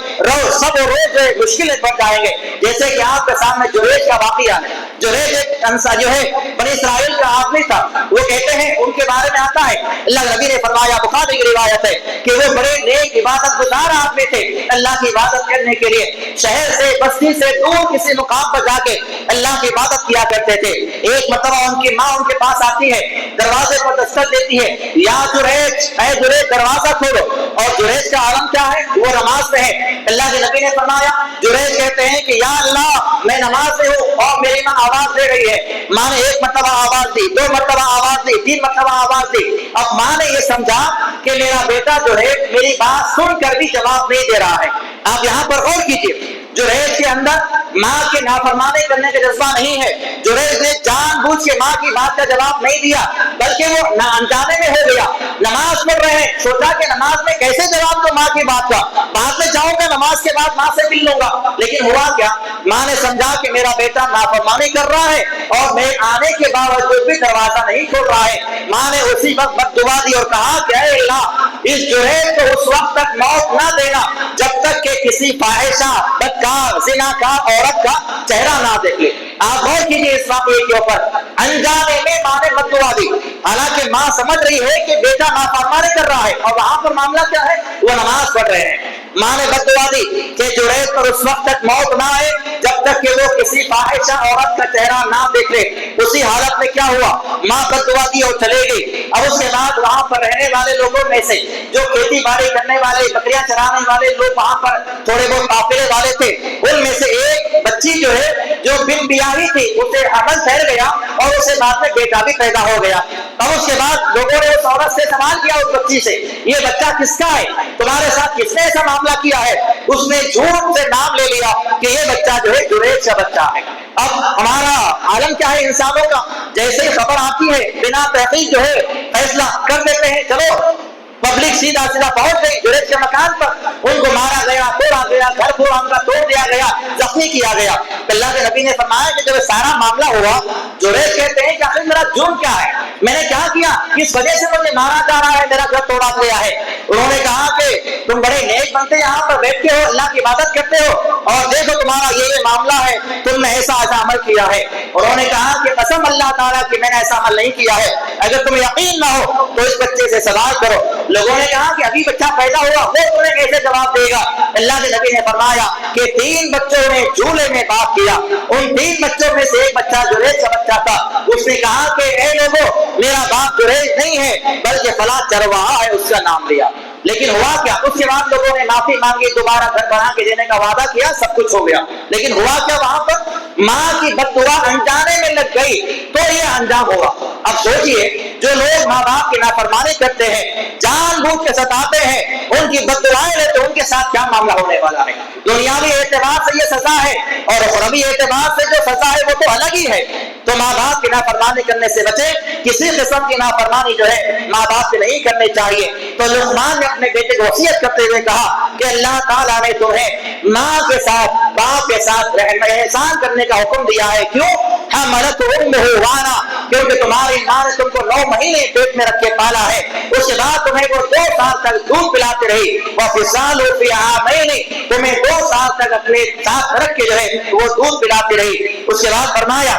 سب روز مشکلیں بڑھ جائیں گے۔ جیسے کہ آپ کے سامنے جریج کا واقعہ ہے۔ جریج ایک انصار جو ہے بنی اسرائیل کا آدمی تھا، وہ کہتے ہیں ان کے بارے میں آتا ہے اللہ نبی نے فرمایا، بخاری کی روایت ہے کہ وہ بڑے نیک عبادت گزار آدمی تھے، اللہ کی عبادت کرنے کے لیے شہر سے بستی سے دور کسی مقام پر جا کے اللہ کی عبادت کیا کرتے تھے۔ ایک مرتبہ ان کی ماں ان کے پاس آتی ہے، دروازے پر دستک دیتی ہے، یا جریج، اے جریج دروازہ کھولو، اور جریج کا عالم کیا ہے؟ وہ نماز میں ہے۔ اللہ کے نبی نے فرمایا، جریج کہتے ہیں کہ یا اللہ میں نماز میں ہوں اور میری ماں آواز دے رہی ہے۔ ماں نے ایک مرتبہ آواز دی، 2 مرتبہ آواز دی، 3 مرتبہ آواز دی۔ اب ماں نے یہ سمجھا کہ میرا بیٹا جو ہے میری بات سن کر بھی جواب نہیں دے رہا ہے، آپ یہاں پر غور کیجیے، جریج کے اندر ماں کے نافرمانی کرنے کا جذبہ نہیں ہے، جریج نے جان بوجھ کے ماں کی بات کا جواب نہیں دیا، بلکہ وہ نہ انجانے میں ہو گیا۔ نماز پڑھ رہے ہیں، سوچا کہ نماز میں کیسے جواب دو ماں کی بات کا، بعد میں جاؤں گا نماز کے بعد ماں سے مل لوں گا، لیکن ہوا کیا، ماں نے سمجھا کہ میرا بیٹا نافرمانی کر رہا ہے اور میں آنے کے باوجود بھی دروازہ نہیں کھول رہا ہے۔ ماں نے اسی وقت بد دعا دی اور کہا کہ اے اللہ، اس جریج کو اس وقت تک موت نہ دینا جب تک کہ کسی فاحشہ، بدکار، زناکار عورت کا چہرہ نہ دیکھ لے۔ آپ غور کیجیے اس واقعے کے اوپر، انجانے میں ماں نے بد دعا دی، حالانکہ ماں سمجھ رہی ہے کہ بیٹا نافرمانی کر رہا ہے، اور وہاں پر معاملہ کیا ہے، وہ نماز پڑھ رہے ہیں۔ ماں نے بد دعا دی کہ جریج پر اس وقت تک موت نہ آئے جب تک کہ وہ کسی فاحشہ عورت کا چہرہ نہ دیکھ لے۔ اسی حالت میں کیا ہوا، ماں بد دعا دی اور چلے گئی۔ اب اس کے بعد وہاں پر رہنے والے لوگوں میں سے جو کھیتی باڑی کرنے والے، بکریاں چرانے والے لوگ وہاں پر تھوڑے بہت قافلے والے تھے، ان میں سے ایک بچی جو ہے جو بن بیاہی تھی، اسے حمل ٹھہر گیا اور اسے بعد میں بیٹا بھی پیدا ہو گیا۔ اب اس کے بعد لوگوں نے اس عورت سے سوال کیا، اس بچی سے، یہ بچہ کس کا ہے، تمہارے ساتھ کس نے ایسا معاملہ کیا ہے؟ اس نے جھوٹ سے نام لے لیا کہ یہ بچہ جو ہے جریج کا بچہ ہے۔ اب ہمارا عالم کیا ہے انسانوں کا، جیسے ہی خبر آتی ہے بنا تحقیق جو ہے فیصلہ کر دیتے ہیں، چلو پبلک سیدھا پہنچ گئی جریج کے مکان پر، ان کو مارا گیا، توڑا گیا، گھر کو ان کا توڑ دیا گیا، زخمی کیا گیا۔ اللہ کے نبی نے فرمایا کہ جب سارا معاملہ ہوا، جریج کہتے ہیں کہ آخر میرا جرم کیا ہے، میں نے کیا کیا، کس وجہ سے مجھے مارا جا رہا ہے، میرا گھر توڑا گیا ہے؟ انہوں نے کہا کہ تم بڑے نیک بنتے یہاں پر بیٹھتے ہو، اللہ کی عبادت کرتے ہو، اور دیکھو تمہارا یہ معاملہ ہے، تم نے ایسا عمل کیا ہے۔ انہوں نے کہا کہ قسم اللہ تعالیٰ کہ میں نے ایسا عمل نہیں کیا ہے، اگر تمہیں یقین نہ ہو تو اس بچے سے سوال کرو۔ لوگوں نے کہا کہ ابھی بچہ پیدا ہوا، وہ تمہیں کیسے جواب دے گا؟ اللہ کے نبی نے فرمایا کہ 3 بچوں نے جھولے میں بات کیا، ان 3 بچوں میں سے ایک بچہ جریج کا بچہ تھا۔ اس نے کہا کہ اے لوگوں، میرا باپ جریج نہیں ہے بلکہ فلاں چرواہا ہے، اس کا نام لیا۔ لیکن ہوا کیا، اس کے بعد لوگوں نے معافی مانگی، دوبارہ گھر بنا کے دینے کا وعدہ کیا، سب کچھ ہو گیا، لیکن ہوا کیا، وہاں پر ماں کی بد دعا انجانے میں لگ گئی تو یہ انجام ہوگا۔ اب سوچئے، جو لوگ ماں باپ کی نافرمانی کرتے ہیں، جان بوجھ کے ستاتے ہیں، ان کی بد دعائیں لیتے، ان کے ساتھ کیا معاملہ ہونے والا ہے۔ دنیاوی اعتبار سے یہ سزا ہے، اور اخروی اعتبار سے جو سزا ہے وہ تو الگ ہی ہے۔ تو ماں باپ کی نافرمانی کرنے سے بچے، کسی قسم کی نافرمانی جو ہے ماں باپ سے نہیں کرنی چاہیے۔ تو لقمان نے اپنے بیٹے کو وصیت کرتے ہوئے کہا کہ اللہ تعالیٰ نے تمہیں ماں کے ساتھ، باپ کے ساتھ احسان کرنے کا حکم دیا ہے۔ کیوں؟ حملت امہ وانا، کیونکہ تمہاری ماں نے تم کو 9 مہینے پیٹ میں رکھ کے پالا ہے، اس کے بعد تمہیں وہ 2 سال تک دودھ پلاتے رہی، وفصالہ فی عامین، تمہیں 2 سال تک اپنے ساتھ رکھ کے جو ہے وہ دودھ پلاتی رہی۔ اس کے بعد فرمایا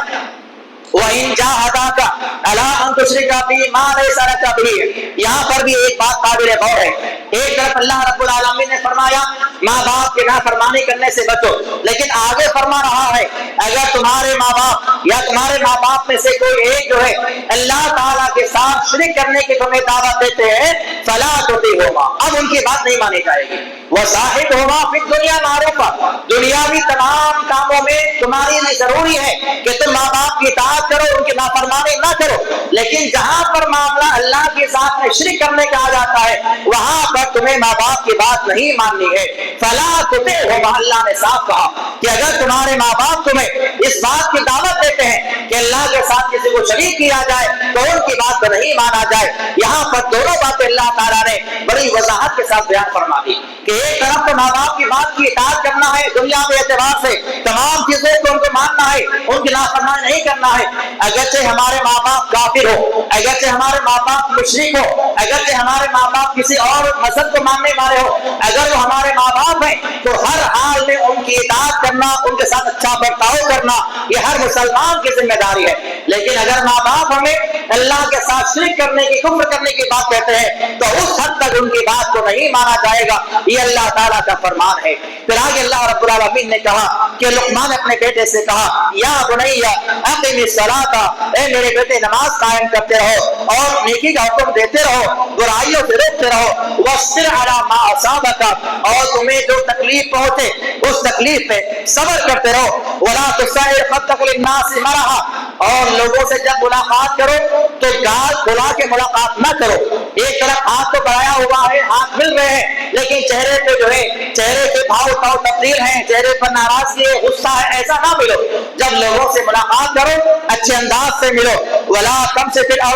وَإِن جَاهَدَاكَ عَلَىٰ أَن تُشْرِكَ بِي مَا لَيْسَ لَكَ بِهِ۔ یہاں پر بھی ایک بات قابل غور ہے، ایک طرف اللہ رب العالمین نے فرمایا ماں باپ کے نافرمانی کرنے سے بچو، لیکن آگے فرما رہا ہے اگر تمہارے ماں باپ یا تمہارے ماں باپ میں سے کوئی ایک جو ہے اللہ تعالیٰ کے ساتھ شرک کرنے کی تمہیں دعوت دیتے ہیں، فَلَا تُطِعْهُمَا، اب ان کی بات نہیں مانی جائے گی۔ وَصَاحِبْهُمَا فِي الدُّنْيَا مَعْرُوفًا، دنیاوی تمام کاموں میں تمہاری لیے ضروری ہے کہ تم ماں باپ کی اطاعت کرو، ان کی نافرمانی نہ کرو، لیکن جہاں پر معاملہ اللہ کے ساتھ میں شرک کرنے کا آ جاتا ہے وہاں پر تمہیں ماں باپ کی بات نہیں ماننی ہے۔ فَلَا تُطِعْهُمَا، اللہ نے صاف کہا کہ اگر تمہارے ماں باپ تمہیں اس بات کی دعوت دیتے ہیں کہ اللہ کے ساتھ کسی کو شریک کیا جائے تو ان کی بات کو نہیں مانا جائے۔ یہاں پر دونوں باتیں اللہ تعالیٰ نے بڑی وضاحت کے ساتھ بیان فرما دی کہ ایک طرف تو ماں باپ کی بات کی اطاعت کرنا ہے، دنیا کے اعتبار سے تمام چیزوں کو ان کو ماننا ہے، ان کی نافرمانی نہیں کرنا ہے، اگرچہ ہمارے ماں باپ کافر ہو، اگرچہ ہمارے ماں باپ مشرک ہو، اگرچہ ہمارے ماں باپ کسی اور مذہب کو ماننے والے ہو، اگر وہ ہمارے ماں باپ ہیں تو ہر حال میں ان کی اطاعت کرنا، ان کے ساتھ اچھا برتاؤ کرنا یہ ہر مسلمان کی ذمہ داری ہے۔ لیکن اگر ماں باپ ہمیں اللہ کے ساتھ شرک کرنے کی، کفر کرنے کی بات کہتے ہیں تو اس حد تک ان کی بات کو نہیں مانا جائے گا، یہ اللہ تعالیٰ کا فرمان ہے۔ پھر آگے اللہ رب العالمین نے کہا کہ لقمان اپنے بیٹے سے کہا یا بنی اقم الصلاۃ، اے میرے بیٹے نماز قائم کرتے رہو اور نیکی کا حکم دیتے رہو، برائیوں سے روکتے رہو، واصبر علی ما اصابک، اور تمہیں جو تکلیف پہنچے اس تکلیف پہ صبر کرتے رہو، ولا تصعر خدک للناس مرحا، اور لوگوں سے جب ملاقات کرو تو گال کھلا کے ملاقات نہ کرو. ایک طرف ہاتھ تو بڑھایا ہوا ہے, ہاتھ مل رہے ہیں, لیکن چہرے پہ جو ہے چہرے کے بھاؤ تبدیل ہیں, چہرے پر ناراضگی ہے, غصہ ہے, ایسا نہ ملو. جب لوگوں سے ملاقات کرو اچھے انداز سے ملو. ولا کم سے پھر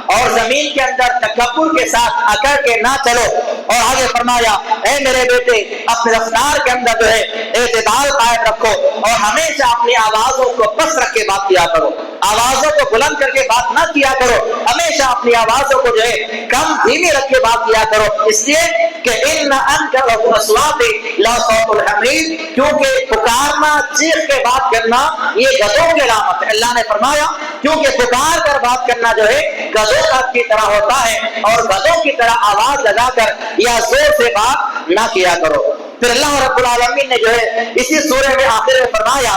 اور زمین کے اندر تکبر کے ساتھ اکڑ کے نہ چلو. اور آگے فرمایا اے میرے بیٹے اپنے رفتار کے اندر جو ہے اعتدال قائم رکھو اور ہمیشہ اپنی آوازوں کو پس رکھ کے بات کیا کرو, آوازوں کو بلند کر کے بات نہ کیا کرو, ہمیشہ اپنی آوازوں کو جو ہے کم دھیمی رکھ کے بات کیا کرو. اس لیے کہ ان انکر الاصوات لا صوت الحمیر, کیونکہ پکارنا چیخ کے بات کرنا یہ گدھوں کی علامت ہے. اللہ نے فرمایا کیونکہ پکار کر بات کرنا جو ہے گدھوں کی طرح ہوتا ہے, اور گدھوں کی طرح آواز لگا کر یا زور سے بات نہ کیا کرو. پھر اللہ رب العالمین نے جو ہے اسی سورہ میں آخر میں فرمایا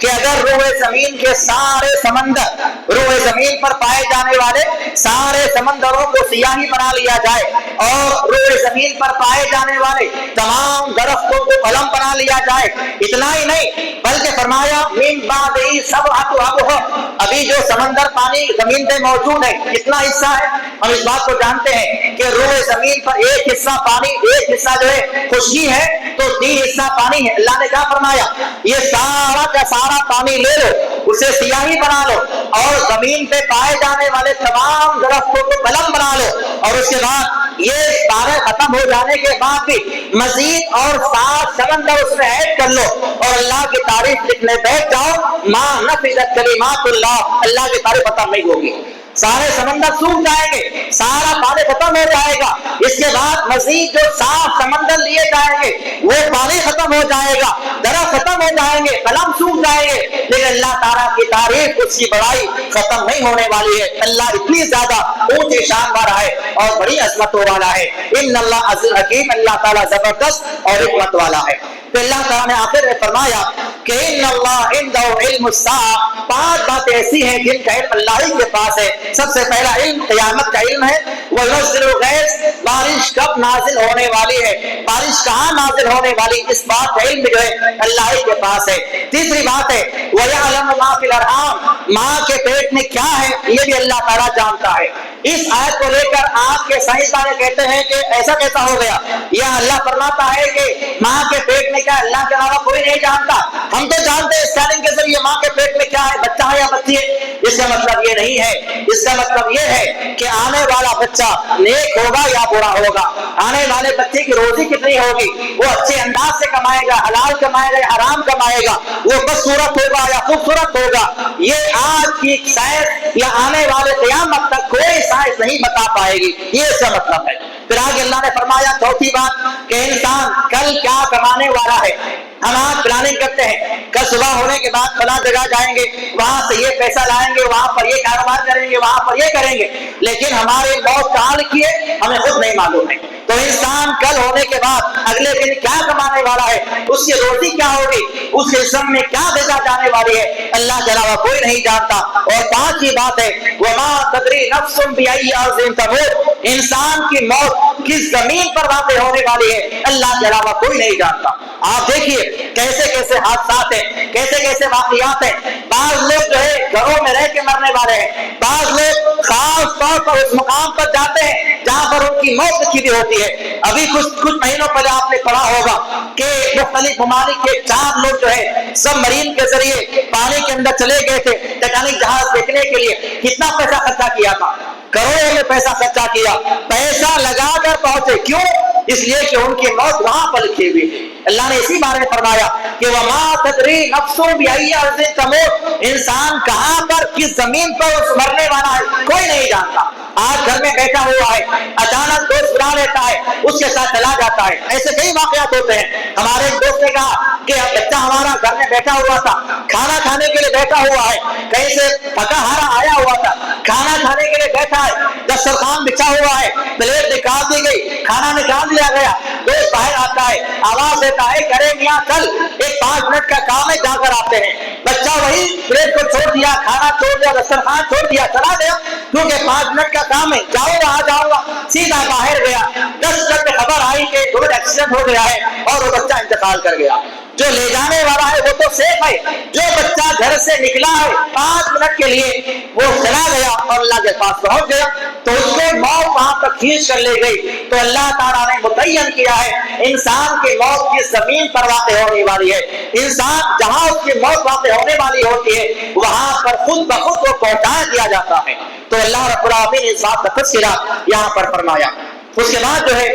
کہ اگر روئے زمین کے سارے سمندر, روئے زمین پر پائے جانے والے سارے سمندروں کو سیاہی بنا لیا جائے اور روئے زمین پر پائے جانے والے تمام درختوں کو قلم بنا لیا جائے, اتنا ہی نہیں بلکہ فرمایا من بعد سبعۃ ابحر, ابھی جو سمندر پانی زمین پہ موجود ہے کتنا حصہ ہے, ہم اس بات کو جانتے ہیں کہ روئے زمین پر ایک حصہ پانی, ایک حصہ جو ہے خشکی ہے, تو 3 حصہ پانی ہے. اللہ نے کیا فرمایا یہ سارا کا سارا پانی لے لو, اسے سیاہی بنا لو اور زمین پہ پائے جانے والے تمام درختوں کو قلم بنا لو, اور اس کے بعد یہ سارے ختم ہو جانے کے بعد بھی مزید اور 7 سمندر اس میں ایڈ کر لو اور اللہ کی تعریف لکھنے بیٹھ جاؤ, ما نفذت کلمات اللہ, اللہ کی تعریف ختم نہیں ہوگی. سارے سمندر سوکھ جائیں گے, سارا پانی ختم ہو جائے گا, اس کے بعد مزید جو 7 سمندر لیے جائیں گے وہ پانی ختم ہو جائے گا, درخت ختم ہو جائیں گے, قلم سوکھ جائیں گے, لیکن اللہ تعالیٰ کی تعریف, اس کی بڑائی ختم نہیں ہونے والی ہے. اللہ اتنی زیادہ اونچی شان والا ہے اور بڑی عظمتوں والا ہے. ان اللہ عزیز حکیم, اللہ تعالیٰ زبردست اور حکمت والا ہے. تو اللہ تعالیٰ نے آخر میں فرمایا کہ ان اللہ عنده علم الساعہ, 5 باتیں ایسی ہیں جن کا علم اللہ ہی کے پاس ہے. سب سے پہلا علم قیامت کا علم ہے. وَيُنَزِّلُ الْغَيْثَ, بارش کب نازل ہونے والی ہے, بارش کہاں نازل ہونے والی, اس بات کا علم جو ہے اللہ ہی کے پاس ہے. تیسری بات ہے وَيَعْلَمُ مَا فِي الْأَرْحَامِ, ماں کے پیٹ میں کیا ہے یہ بھی اللہ تعالیٰ جانتا ہے. اس آیت کو لے کر آپ کے سائنسدان کہتے ہیں کہ ایسا کیسا ہو گیا, یا اللہ فرماتا ہے کہ ماں کے پیٹ میں کیا اللہ کے علاوہ کوئی نہیں جانتا. ہم تو جانتے ہیں اسکیننگ کے ذریعے ماں کے پیٹ میں کیا ہے, بچہ ہے یا بچی ہے. اس کا مطلب یہ نہیں ہے, اس کا مطلب یہ ہے کہ آنے والا بچہ نیک ہوگا یا برا ہوگا, آنے والے بچے کی روزی کتنی ہوگی, وہ اچھے انداز سے کمائے گا, حلال کمائے گا یا حرام کمائے گا, وہ بدصورت ہوگا یا خوبصورت ہوگا, یہ آج کی سائنس یا آنے والے قیامت تک کوئی سائنس نہیں بتا پائے گی. یہ اس کا مطلب ہے. پھر آگے اللہ نے فرمایا چوتھی بات کہ انسان کل کیا کمانے والا ہے. ہم آج پلاننگ کرتے ہیں کل صبح ہونے کے بعد فلاں جگہ جائیں گے, وہاں سے یہ پیسہ لائیں گے, وہاں پر یہ کاروبار کریں گے, وہاں پر یہ کریں گے, لیکن ہماری موت کہاں لکھی ہے ہمیں خود نہیں معلوم ہے. تو انسان کل ہونے کے بعد اگلے دن کیا کمانے والا ہے, اس کی روزی کیا ہوگی, اس کے جسم میں کیا بھیجا جانے والی ہے, اللہ کے علاوہ کوئی نہیں جانتا. اور 5ویں بات ہے وما تدری نفس بأي أرض تموت, انسان کی موت کس زمین پر واقع ہونے والی ہے اللہ کے علاوہ کوئی نہیں جانتا. آپ دیکھیے کیسے کیسے حادثات ہیں, کیسے کیسے واقعات ہیں. بعض لوگ جو ہے گھروں میں رہ کے مرنے والے ہیں, بعض لوگ خاص طور پر اس مقام پر جاتے ہیں جہاں پر ان کی موت لکھی ہوئی ہوتی ہے. ابھی کچھ مہینوں پہلے آپ نے پڑھا ہوگا کہ مختلف ممالک کے 4 لوگ جو ہے سب مرین کے ذریعے پانی کے اندر چلے گئے تھے ٹائٹینک جہاز دیکھنے کے لیے. کتنا پیسہ خرچہ کیا تھا, کروڑوں میں پیسہ خرچہ کیا, پیسہ لگا کر پہنچے. کیوں؟ اس لیے کہ ان کی موت وہاں پر لکھی ہوئی ہے. اللہ نے اسی بارے میں فرمایا کہ وما تدری نفس بأي أرض تموت, انسان کہاں پر کس زمین پر مرنے والا ہے کوئی نہیں جانتا. آج گھر میں بیٹھا ہوا ہے, اچانک دوست بلا لیتا ہے, اس کے ساتھ چلا جاتا ہے. ایسے کئی واقعات ہوتے ہیں. ہمارے ایک دوست نے کہا کہ بچہ ہمارا گھر میں بیٹھا ہوا تھا, کھانا کھانے کے لیے بیٹھا ہوا ہے, کہیں سے تھکا ہارا آیا ہوا تھا, کھانا کھانے کے لیے بیٹھا ہے, دسترخوان بچھا ہوا ہے, پلیٹ نکال دی گئی, کھانا نکال دیا گیا, دوست باہر آتا ہے, آواز دیتا ہے کرے میاں چل, ایک 5 منٹ کا کام ہے, جا کر آتے ہیں. بچہ وہی پلیٹ کو چھوڑ دیا, کھانا چھوڑ دیا, دسترخوان چھوڑ دیا, چلا گیا, کیونکہ 5 منٹ کا کام ہے, جاؤں گا آ جاؤں گا, سیدھا باہر گیا. 10 منٹ میں خبر آئی کہ روڈ ایکسیڈنٹ ہو گیا ہے اور وہ بچہ انتقال کر گیا. جو لے جانے والا ہے وہ تو سیف ہے، جو بچہ گھر سے نکلا ہے 5 منٹ کے لیے وہ چلا گیا اور اللہ کے پاس پہنچ گیا تو اس کو موت وہاں تک کھینچ کر لے گئی۔ تو اللہ تعالیٰ نے متعین کیا ہے انسان کی موت کی زمین پر واقع ہونے والی ہے، انسان جہاں اس کی موت واقع ہونے والی ہوتی ہے وہاں پر خود بخود کو پہنچا دیا جاتا ہے۔ تو اللہ رب العالمین نے اس بات کا تذکرہ یہاں پر فرمایا۔ اس کے بعد جو ہے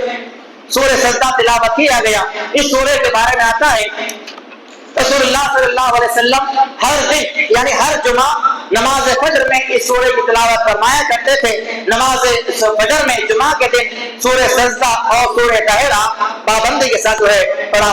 سورہ سجدہ تلاوت کیا گیا۔ اس سورہ کے بارے میں آتا ہے رسول اللہ صلی اللہ علیہ وسلم ہر دن یعنی ہر جمعہ نماز فجر میں اس سورہ کی تلاوت فرمایا کرتے تھے۔ نماز فجر میں جمعہ کے دن سورہ سجدہ اور سورہ طاہرہ پابندی کے ساتھ جو ہے پڑھا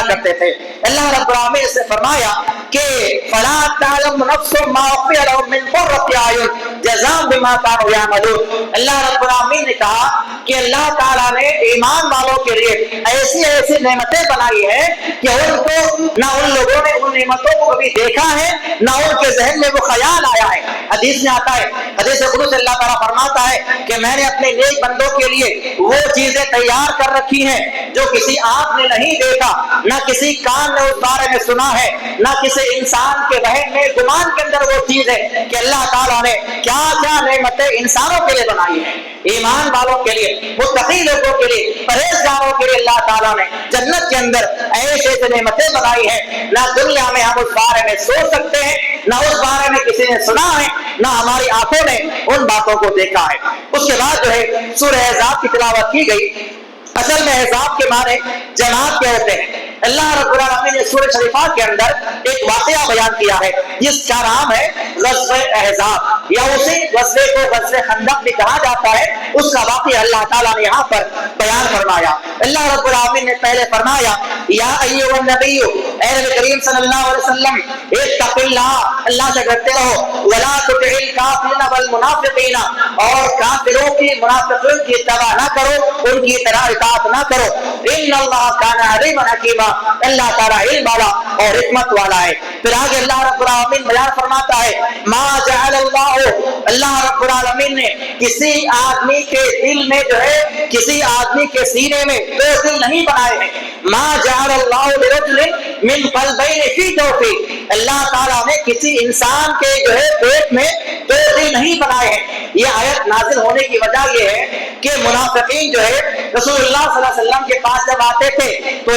کرتے تھے۔ اللہ رب العالمین سے فرمایا کہ فلا تعلم نفس ما اخفي لهم من قرة اعين جزاء بما كانوا يعملون۔ اللہ رب العالمین نے کہا کہ اللہ تعالیٰ نے ایمان والوں کے لیے ایسی ایسی نعمتیں بنائی ہیں کہ ان کو نہ ان لوگوں نے ان نعمتوں کو کبھی دیکھا ہے نہ ان کے ذہن میں وہ خیال آیا ہے۔ حدیث میں آتا ہے، حدیث قدسی اللہ تعالیٰ فرماتا ہے کہ میں نے اپنے نیک بندوں کے لیے وہ چیزیں تیار کر رکھی ہیں جو کسی آنکھ نے نہیں دیکھا، نہ کسی کان نے اس بارے میں سنا ہے، نہ کسی انسان کے ذہن میں گمان کے اندر وہ چیز ہے کہ اللہ تعالیٰ نے کیا کیا نعمتیں انسانوں کے لیے بنائی ہیں۔ ایمان والوں کے لیے، متقی لوگوں کے لیے، پرہیزگاروں کے لیے اللہ تعالیٰ نے جنت کے اندر ایسے نعمتیں بنائی ہیں نہ دنیا میں ہم اس بارے میں سوچ سکتے ہیں، نہ اس بارے میں کسی نے سنا ہے، نہ ہماری آنکھوں نے ان باتوں کو دیکھا ہے۔ اس کے بعد جو ہے سورہ احزاب کی تلاوت کی گئی۔ اصل میں احزاب کے معنی جماعت کے ہوتے ہیں۔ اللہ رب العالمین نے سورہ شریفہ کے اندر ایک واقعہ بیان کیا ہے جس کا نام ہے غزوہ احزاب، یا اسی غزوے کو غزوہ خندق بھی کہا جاتا ہے۔ اس کا واقعہ اللہ تعالیٰ نے یہاں پر بیان فرمایا۔ اللہ رب العالمین نے پہلے فرمایا یا ایھا النبی، اے نبی کریم صلی اللہ علیہ وسلم اتق اللہ، اللہ سے ڈرتے رہو، ولا تطع الکافرین والمنافقین، اور کافروں کی منافقین کی اتباع نہ کرو، ان کی طرح اطاعت نہ کرو، ان اللہ کان علیما حکیما، اللہ تعالیٰ علم والا اور حکمت والا ہے۔ پھر آگے اللہ رب العالمین بیان فرماتا ہے ما جعل اللہ، اللہ رب العالمین نے کسی آدمی کے دل میں جو ہے کسی آدمی کے سینے میں دو دل نہیں بنائے ہیں۔ ما جعل اللہ لرجل من قلبین فی جوفہ، اللہ تعالیٰ نے کسی انسان کے جو ہے پیٹ میں دو دل نہیں بنائے ہیں۔ یہ آیت نازل ہونے کی وجہ یہ ہے کہ منافقین جو ہے رسول اللہ صلی اللہ علیہ وسلم کے پاس جب آتے تھے تو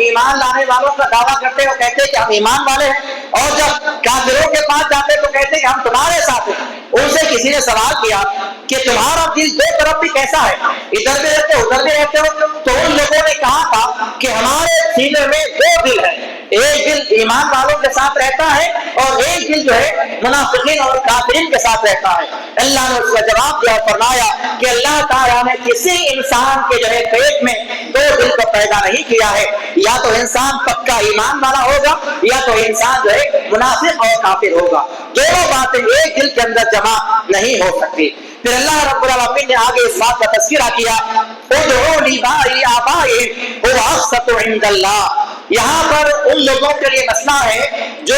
ایمان لانے والوں کا دعویٰ کرتے اور کہتے کہ ہم ایمان والے ہیں، اور جب کافروں کے پاس جاتے تو کہتے کہ ہم تمہارے ساتھ ہیں۔ ان سے کسی نے سوال کیا کہ تمہارا دل دو طرف بھی کیسا ہے، ادھر بھی رہتے ہو ادھر بھی رہتے ہو؟ تو ان لوگوں نے کہا تھا کہ ہمارے سینے میں دو دل ہے، ایک دل ایمان والوں کے ساتھ رہتا ہے اور ایک دل جو ہے منافقین اور کافرین کے ساتھ رہتا ہے۔ اللہ نے اس کا جواب دیا اور فرمایا کہ اللہ تعالیٰ نے کسی انسان کے جو ہے پیٹ میں دو دل کو پیدا نہیں کیا ہے، یا تو انسان پکا ایمان والا ہوگا یا تو انسان جو ہے منافق اور کافر ہوگا، دونوں باتیں ایک دل کے اندر جمع نہیں ہو سکتی۔ پھر اللہ رب العالمین نے آگے اس بات کا تذکرہ کیا ادعوا لآبائہم هو اقسط عند اللہ، یہاں پر ان لوگوں کے لیے مسئلہ ہے جو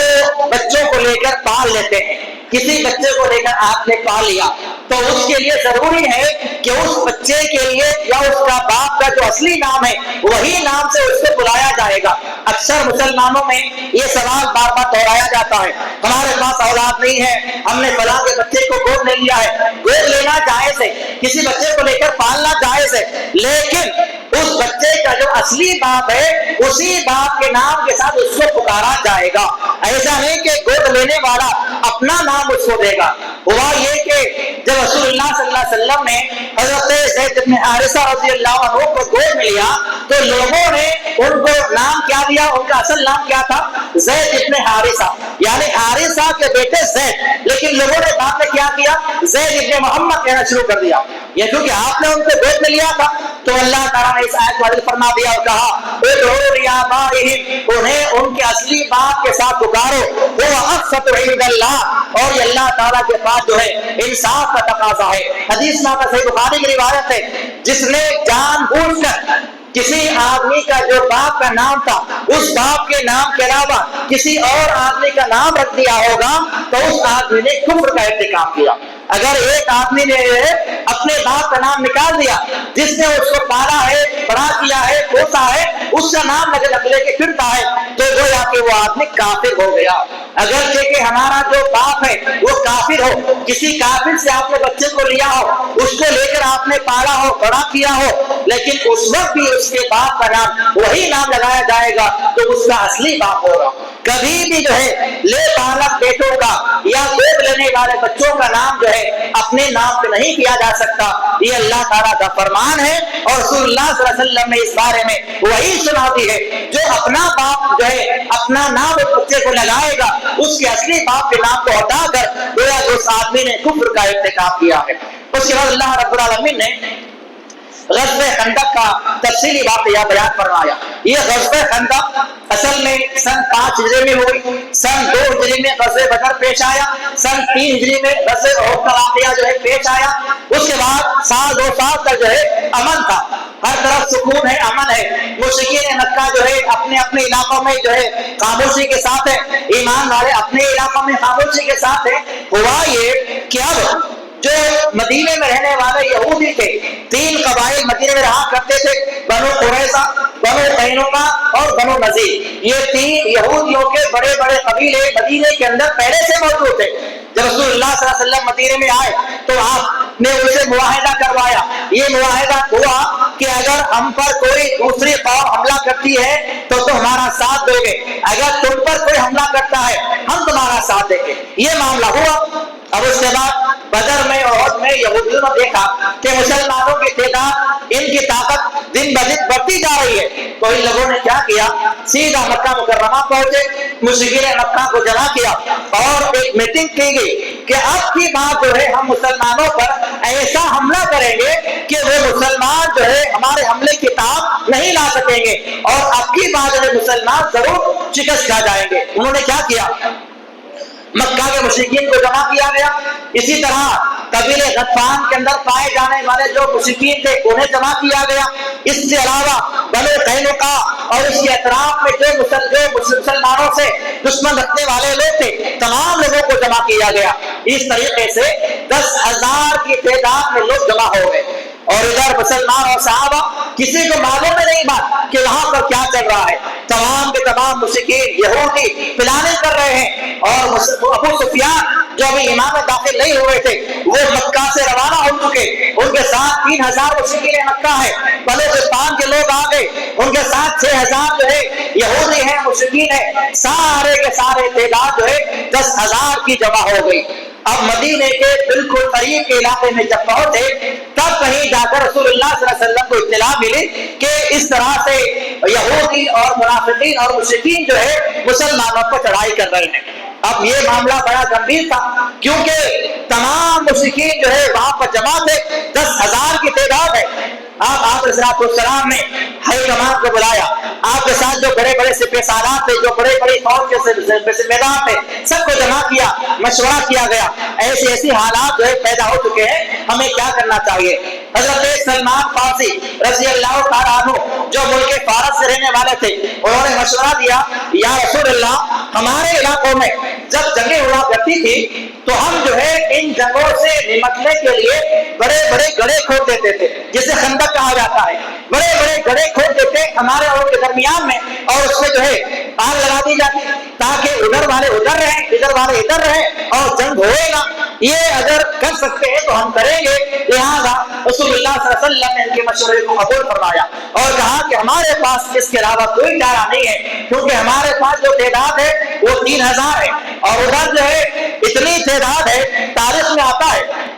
بچوں کو لے کر پال لیتے ہیں۔ کسی بچے کو لے کر آپ نے پال لیا تو اس کے لیے ضروری ہے کہ اس بچے کے لیے یا اس کا باپ کا جو اصلی نام ہے وہی نام سے اس کو بلایا جائے گا۔ اکثر مسلمانوں میں یہ سوال بار بار دہرایا جاتا ہے ہمارے پاس اولاد نہیں ہے، ہم نے فلاں کے بچے کو گود لے لیا ہے۔ گود لینا جائز ہے، کسی بچے کو لے کر پالنا جائز ہے، لیکن اس بچے کا جو اصلی باپ ہے اسی باپ کے نام کے ساتھ اس کو پکارا جائے گا۔ ایسا نہیں کہ گود لینے والا اپنا نام اس کو دے گا۔ ہوا یہ کہ جب رسول اللہ صلی اللہ علیہ وسلم نے حضرت زید بن حارثہ رضی اللہ عنہ کو گود میں لیا تو لوگوں نے ان کو نام کیا دیا، ان کا اصل نام کیا تھا؟ زید بن حارثہ، یعنی حارثہ کے بیٹے زید، لیکن لوگوں نے بعد میں کیا کیا؟ زید بن محمد کہنا شروع کر دیا۔ یہ کیونکہ آپ نے ان کو گود میں لیا تھا تو اللہ تعالیٰ نے اس آیت کو نازل فرما دیا اور کہا ادعوا لآبائہم، انہیں ان کے اصلی باپ کے ساتھ پکارو، وہ اقسط عند اللہ، اور یہ اللہ تعالیٰ کے پاس جو ہے انصاف کا تقاضا ہے۔ حدیث میں صحیح بخاری کی روایت ہے جس نے جان بوجھ کر کسی آدمی کا جو باپ کا نام تھا اس باپ کے نام کے علاوہ کسی اور آدمی کا نام رکھ دیا ہوگا تو اس آدمی نے کفر کا ارتکاب کیا۔ اگر ایک آدمی نے اپنے باپ کا نام نکال دیا جس نے اس کو پالا ہے، بڑا کیا ہے، پوسا ہے، اس کا نام رکھ لے کے پھرتا ہے تو گویا کہ وہ آدمی کافر ہو گیا۔ اگرچہ کہ ہمارا جو باپ ہے وہ کافر ہو، کسی کافر سے آپ نے بچے کو لیا ہو، اس کو لے کر آپ نے پالا ہو، بڑا کیا ہو، لیکن اس وقت بھی اس کے باپ کا نام وہی نام لگایا جائے گا تو اس کا اصلی باپ ہوگا۔ کبھی بھی جو ہے لے پالک بیٹوں کا یا گود لینے والے بچوں کا نام جو ہے اپنے نام پہ نہیں کیا جا سکتا، یہ اللہ تعالیٰ کا فرمان ہے اور رسول اللہ صلی اللہ علیہ وسلم نے اس بارے میں وہی سنا دی ہے۔ جو اپنا باپ جو ہے اپنا نام اس بچے کو لگائے گا اس کے اصلی باپ کے نام کو ہٹا کر گویا اس آدمی نے کفر کا ارتکاب کیا ہے۔ اس کے بعد اللہ رب العالمین نے غزوہ خندق کا تفصیلی واقعہ بیان فرمایا۔ یہ غزوہ خندق اصل میں سن 5 ہجری میں ہوئی، سن 2 ہجری میں غزوہ بدر پیش آیا، سن 3 ہجری میں غزوہ احد کا واقعہ جو ہے پیش آیا۔ اس کے بعد سال 2 سال تک جو ہے امن تھا، ہر طرف سکون ہے، امن ہے۔ مشرکین مکہ جو ہے اپنے اپنے علاقوں میں جو ہے خاموشی کے ساتھ ہے، ایمان والے اپنے علاقوں میں خاموشی کے ساتھ ہے۔ ہوا یہ کہ اب جو مدینے میں رہنے والے یہودی تھے، 3 قبائل مدینے میں رہا کرتے تھے، بنو قریظہ، بنو قینقاع اور بنو نذیر۔ یہ 3 یہودیوں کے بڑے بڑے قبیلے مدینے کے اندر پہلے سے موجود تھے۔ جب رسول اللہ صلی اللہ علیہ وسلم مدینے میں آئے تو آپ نے ان سے معاہدہ کروایا۔ یہ معاہدہ ہوا کہ اگر ہم پر کوئی دوسری قوم حملہ کرتی ہے تو تم ہمارا ساتھ دو گے، اگر تم پر کوئی حملہ کرتا ہے ہم تمہارا ساتھ دیں گے۔ یہ معاملہ ہوا۔ اب اس کے بعد بدر میں اور احد میں یہودیوں نے دیکھا کہ مسلمانوں کی تعداد، ان کی طاقت دن بدن بڑھتی جا رہی ہے، تو ان لوگوں نے کیا کیا، سیدھا مکہ مکرمہ پہنچے، مشرکین مکہ کو جمع کیا اور ایک میٹنگ کی گئی کہ اب کی بات جو ہے ہم مسلمانوں پر ایسا حملہ کریں گے کہ وہ مسلمان جو ہے ہمارے حملے کی تاب نہیں لا سکیں گے اور اب کی بات جو ہے مسلمان ضرور شکست کھا جائیں گے۔ انہوں نے کیا کیا، مکہ کے مشرکین کو جمع کیا گیا، اسی طرح قبیلے غطفان کے اندر پائے جانے والے جو مشرکین تھے انہیں جمع کیا گیا، اس سے علاوہ بنو قینقاع اور اس کے اطراف میں جو مسلمانوں سے دشمن رکھنے والے لوگ تھے تمام لوگوں کو جمع کیا گیا۔ اس طریقے سے 10,000 کی تعداد میں لوگ جمع ہو گئے اور ادھر مسلمان اور صحابہ کسی کو معلوم نہیں بات کہ وہاں پر کیا چل رہا ہے۔ تمام کے تمام مشرکین یہودی پلاننگ کر رہے ہیں اور ابو سفیان جو ابھی ایمان میں داخل نہیں ہوئے تھے وہ مکہ سے روانہ ہو چکے، ان کے ساتھ 3,000 مشرکین مکہ ہے، بنو غطفان کے لوگ آ گئے، ان کے ساتھ 6,000 جو ہے یہودی ہیں، مشرکین ہیں، سارے کے سارے تعداد جو ہے 10,000 کی جمع ہو گئی۔ اب مدینے کے بالکل قریب کے علاقے میں جب پہنچے تب کہیں جا کر رسول اللہ صلی اللہ علیہ وسلم کو اطلاع ملی کہ اس طرح سے یہودی اور منافقین اور مشرکین جو ہے مسلمانوں پر چڑھائی کر رہے ہیں۔ اب یہ معاملہ بڑا گمبھیر تھا کیونکہ تمام مشرکین جو ہے وہاں پر جمع تھے، 10,000 کی تعداد ہے۔ آپ علیہ السلام نے ہائی کمان کو بلایا، آپ کے ساتھ جو بڑے بڑے سپہ سالار تھے، جو بڑے بڑے فوج کے ذمہ دار تھے، سب کو جمع کیا، مشورہ کیا گیا، ایسی حالات جو ہے پیدا ہو چکے ہیں، ہمیں کیا کرنا چاہیے۔ حضرت سلمان فارسی رضی اللہ تعالیٰ عنہ جو ملک فارس سے رہنے والے تھے انہوں نے مشورہ دیا، یا رسول اللہ ہمارے علاقوں میں جب جنگیں ہوا کرتی تھی تو ہم جو ہے ان جنگوں سے نمٹنے کے لیے بڑے بڑے گڑھے کھود دیتے تھے جسے خندق کہا جاتا ہے، بڑے بڑے گڑھے کھود دیتے ہمارے اور کے درمیان میں اور اس میں جو ہے آگ لگا دی جاتی تاکہ ادھر والے ادھر رہیں، ادھر والے ادھر رہیں اور جنگ ہوئے گا۔ یہ اگر کر سکتے ہیں تو ہم کریں گے۔ لہٰذا رسول اللہ صلی اللہ علیہ وسلم نے ان کے مشورے کو قبول فرمایا اور کہا کہ ہمارے پاس اس کے علاوہ کوئی چارہ نہیں ہے کیونکہ ہمارے پاس جو تعداد ہے وہ 3,000 ہے اور ادھر جو ہے اتنی تعداد ہے، تاریخ میں آتا ہے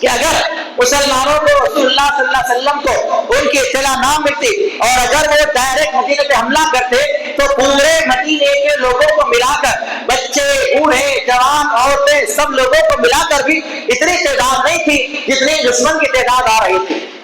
کہ اگر مسلمانوں کو رسول اللہ صلی اللہ علیہ وسلم کو ان کی اطلاع نہ ملتی اور اگر وہ ڈائریکٹ مدینے پہ حملہ کرتے تو پورے مدینے کے لوگوں کو ملا کر، بچے بوڑھے جوان عورتیں سب لوگوں کو ملا کر بھی اتنی تعداد نہیں تھی جتنی دشمن کی تعداد آ رہی تھی۔